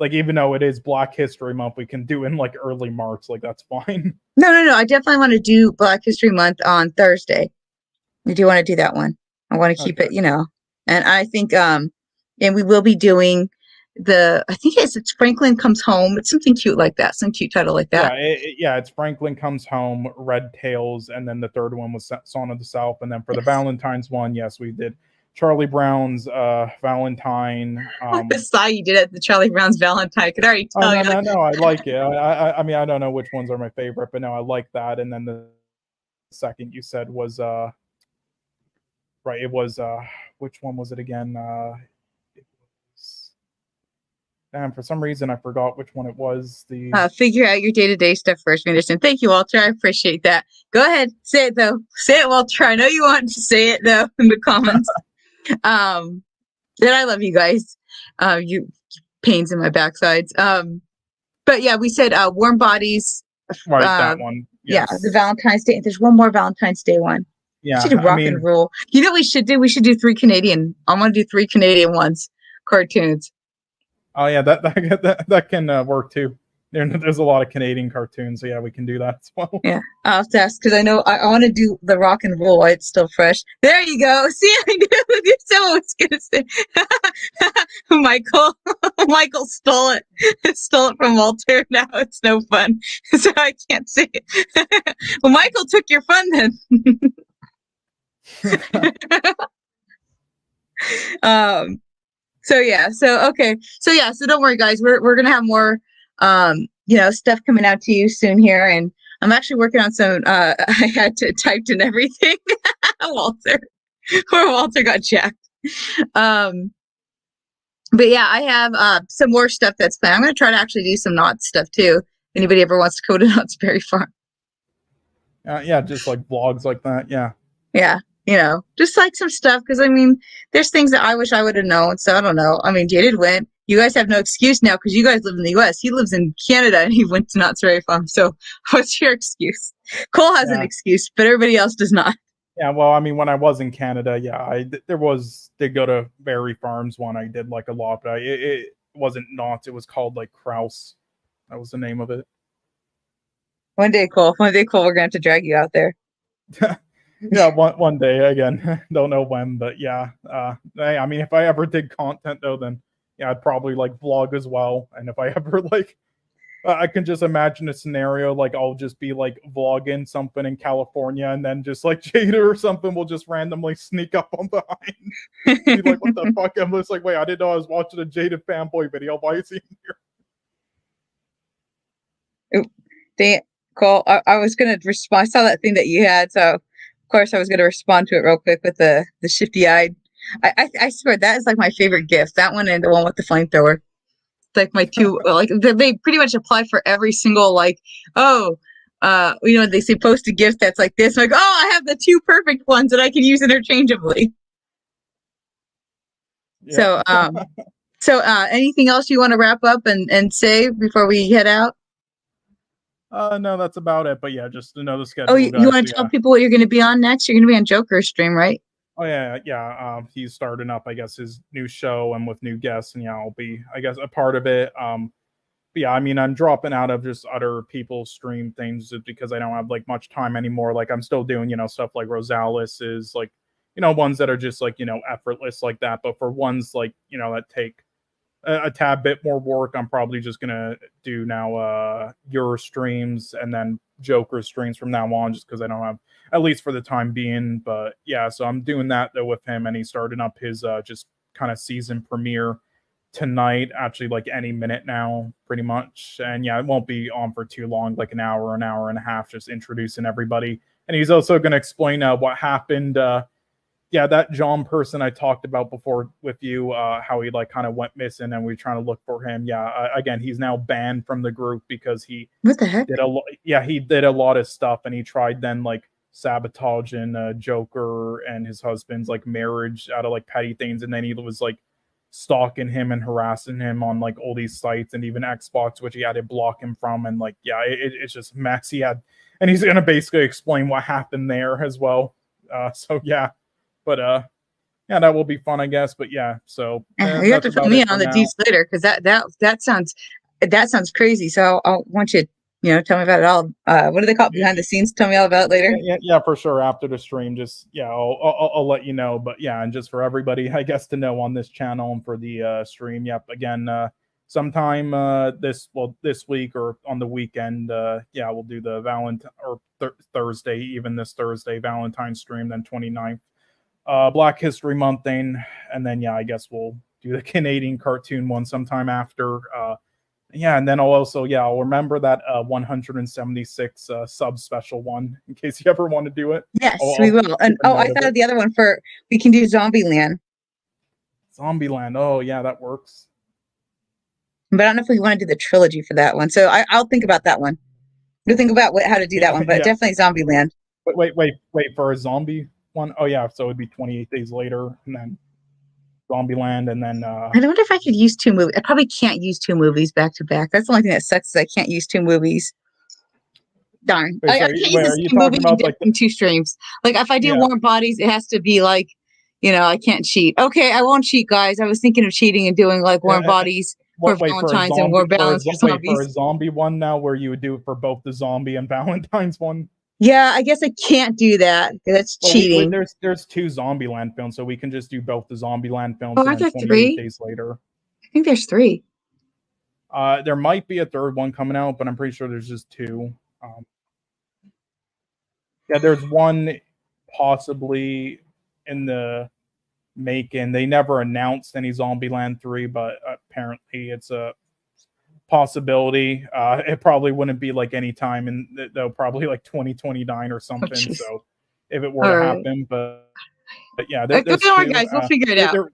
like, even though it is Black History Month, we can do in like early March. Like that's fine. No. I definitely want to do Black History Month on Thursday. I do want to do that one. I want to keep it, and I think and we will be doing I think it's Franklin Comes Home. It's something cute like that, some cute title like that. Yeah, it's Franklin Comes Home, Red Tails, and then the third one was Song of the South. And then for the Valentine's one, yes, we did Charlie Brown's Valentine. The sigh you did at the Charlie Brown's Valentine. I could already tell you. No, I like it. I mean, I don't know which ones are my favorite, but no, I like that. And then the second you said was right. It was which one was it again? And for some reason, I forgot which one it was. Figure out your day-to-day stuff first, Anderson. Thank you, Walter. I appreciate that. Go ahead. Say it, though. Say it, Walter. I know you want to say it, though, in the comments. And I love you guys. You pains in my backsides. But yeah, we said Warm Bodies. Right, that one. Yes. Yeah, the Valentine's Day. There's one more Valentine's Day one. Yeah. We should do Rock and Roll. You know what we should do? We should do 3 Canadian. I want to do 3 Canadian ones. Cartoons. Oh yeah, that can work too. There's a lot of Canadian cartoons, so yeah, we can do that as well. Yeah, I'll have to ask because I know I want to do the Rock and Roll while it's still fresh. There you go. See, I knew someone was gonna say Michael stole it from Walter. Now it's no fun, so I can't say it. Well, Michael took your fun then. So don't worry, guys. We're gonna have more stuff coming out to you soon here, and I'm actually working on some. I had to type in everything. Walter got jacked. But yeah, I have some more stuff that's planned. I'm gonna try to actually do some not stuff too anybody ever wants to go to Knott's Berry Farm. Yeah, just like vlogs like that. Yeah. Yeah, just like some stuff, because I mean, there's things that I wish I would have known. So I don't know. I mean, Jaded went. You guys have no excuse now because you guys live in the U.S. He lives in Canada and he went to Knott's Berry Farm. So what's your excuse? Cole has an excuse, but everybody else does not. Yeah, well, I mean, when I was in Canada, did go to Berry Farms one. I did like a lot, but it wasn't Knott's. It was called like Kraus. That was the name of it. One day, Cole, we're gonna have to drag you out there. Yeah, one day again. Don't know when, but yeah. I mean, if I ever did content though, then yeah, I'd probably like vlog as well. And if I ever like, I can just imagine a scenario like I'll just be like vlogging something in California, and then just like Jada or something will just randomly sneak up on behind. Be like, what the fuck? I'm just like, wait, I didn't know I was watching a Jada fanboy video. Why is he here? Cole, I was gonna respond. I saw that thing that you had, so of course I was gonna respond to it real quick with the shifty-eyed. I swear that is like my favorite gift. That one and the one with the flamethrower. Like my two, like they pretty much apply for every single like. They say post a gift that's like this. I'm like, I have the two perfect ones that I can use interchangeably. Yeah. So anything else you want to wrap up and say before we head out? No, that's about it. But yeah, just to know the schedule. Oh, you want to tell people what you're going to be on next? You're going to be on Joker's stream, right? Oh yeah. He's starting up, I guess, his new show and with new guests, and yeah, I'll be, I guess, a part of it. But yeah, I mean, I'm dropping out of just other people's stream things just because I don't have like much time anymore. Like I'm still doing, stuff like Rosales is like, ones that are just like, effortless like that. But for ones like, that take a tad bit more work, I'm probably just gonna do now your streams and then Joker streams from now on, just because I don't have, at least for the time being. But yeah, so I'm doing that though with him, and he's starting up his just kind of season premiere tonight, actually, like any minute now, pretty much. And yeah, it won't be on for too long, like an hour and a half, just introducing everybody. And he's also going to explain what happened. Yeah, that John person I talked about before with you, how he like kind of went missing, and we were trying to look for him. Yeah, again, he's now banned from the group because he what the heck? He did a lot of stuff, and he tried then like sabotaging Joker and his husband's like marriage out of like petty things, and then he was like stalking him and harassing him on like all these sites and even Xbox, which he had to block him from. And like, yeah, it's just mess. And he's gonna basically explain what happened there as well. So yeah. But yeah, that will be fun, I guess. But yeah, so you have to put me on the deets later, because that sounds crazy. So I want you to tell me about it all. What do they call it, behind the scenes? Tell me all about it later. Yeah, for sure. After the stream, just I'll let you know. But yeah, and just for everybody, I guess, to know on this channel and for the stream. Yep. Again, sometime this week or on the weekend. Yeah, we'll do the Valentine or Thursday, even this Thursday Valentine's stream. Then 29th. Black History Month thing, and then yeah, I guess we'll do the Canadian cartoon one sometime after. Yeah, and then I'll remember that 176 sub special one in case you ever want to do it. Yes, we will. And I thought of the other one we can do Zombieland. Zombieland. Oh yeah, that works. But I don't know if we want to do the trilogy for that one. So I'll think about that one. We'll think about how to do that one, but definitely Zombieland. Wait for a zombie one. Oh yeah, so it'd be 28 days later, and then Zombieland, and then I wonder if I could use two movies. I probably can't use two movies back to back. That's the only thing that sucks, is I can't use two movies. Darn. I can't use the same movie in two streams. Like if I do Warm Bodies, it has to be like, I can't cheat. Okay, I won't cheat, guys. I was thinking of cheating and doing like Warm Bodies for Valentine's and War Balance for zombies. For a zombie one now, where you would do it for both the zombie and Valentine's one. Yeah, I guess I can't do that. That's cheating. There's two Zombieland films, so we can just do both the Zombieland films. Oh, I got 3 days later. I think there's 3. There might be a third one coming out, but I'm pretty sure there's just 2. Yeah, there's one possibly in the making. They never announced any Zombieland 3, but apparently it's a possibility. It probably wouldn't be like any time in though, probably like 2029 or something. So if it were to happen, but yeah, guys, we'll figure it out.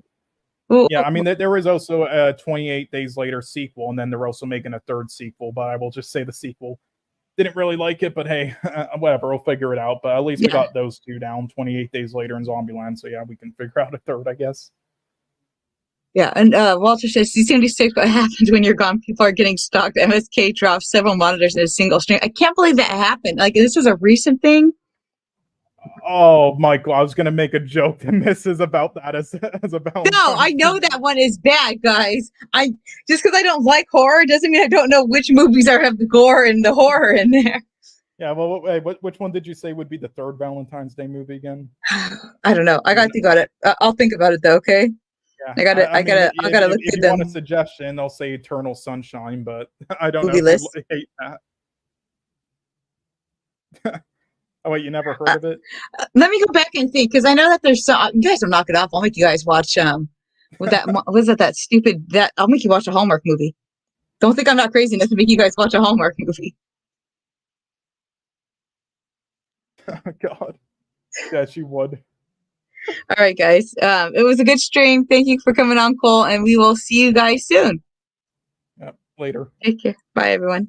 Well, Yeah, I mean, there is also a 28 Days Later sequel, and then they're also making a third sequel, but I will just say the sequel didn't really like it, but hey, whatever, we'll figure it out. But at least we got those two down, 28 Days Later and Zombieland, so yeah, we can figure out a third, I guess. Yeah, and Walter says, C76, what happens when you're gone? People are getting stalked. MSK dropped several monitors in a single stream. I can't believe that happened. Like, this was a recent thing. Oh, Michael, I was going to make a joke to Mrs. about that as a Valentine's. No, I know that one is bad, guys. Just because I don't like horror doesn't mean I don't know which movies have the gore and the horror in there. Yeah, well, which one did you say would be the third Valentine's Day movie again? I don't know. I got to think about it. I'll think about it, though, okay? Yeah, I gotta look if through you them. want a suggestion, I'll say Eternal Sunshine, but I don't Movie know list. if you hate that. Oh wait, you never heard of it? Let me go back and think, because I know that there's some. You guys will knock it off. I'll make you guys watch with that was it that stupid that I'll make you watch a Hallmark movie. Don't think I'm not crazy enough to make you guys watch a Hallmark movie. Oh, God. Yeah, she would. All right, guys. It was a good stream. Thank you for coming on, Cole, and we will see you guys soon. Yeah, later. Take care. Bye, everyone.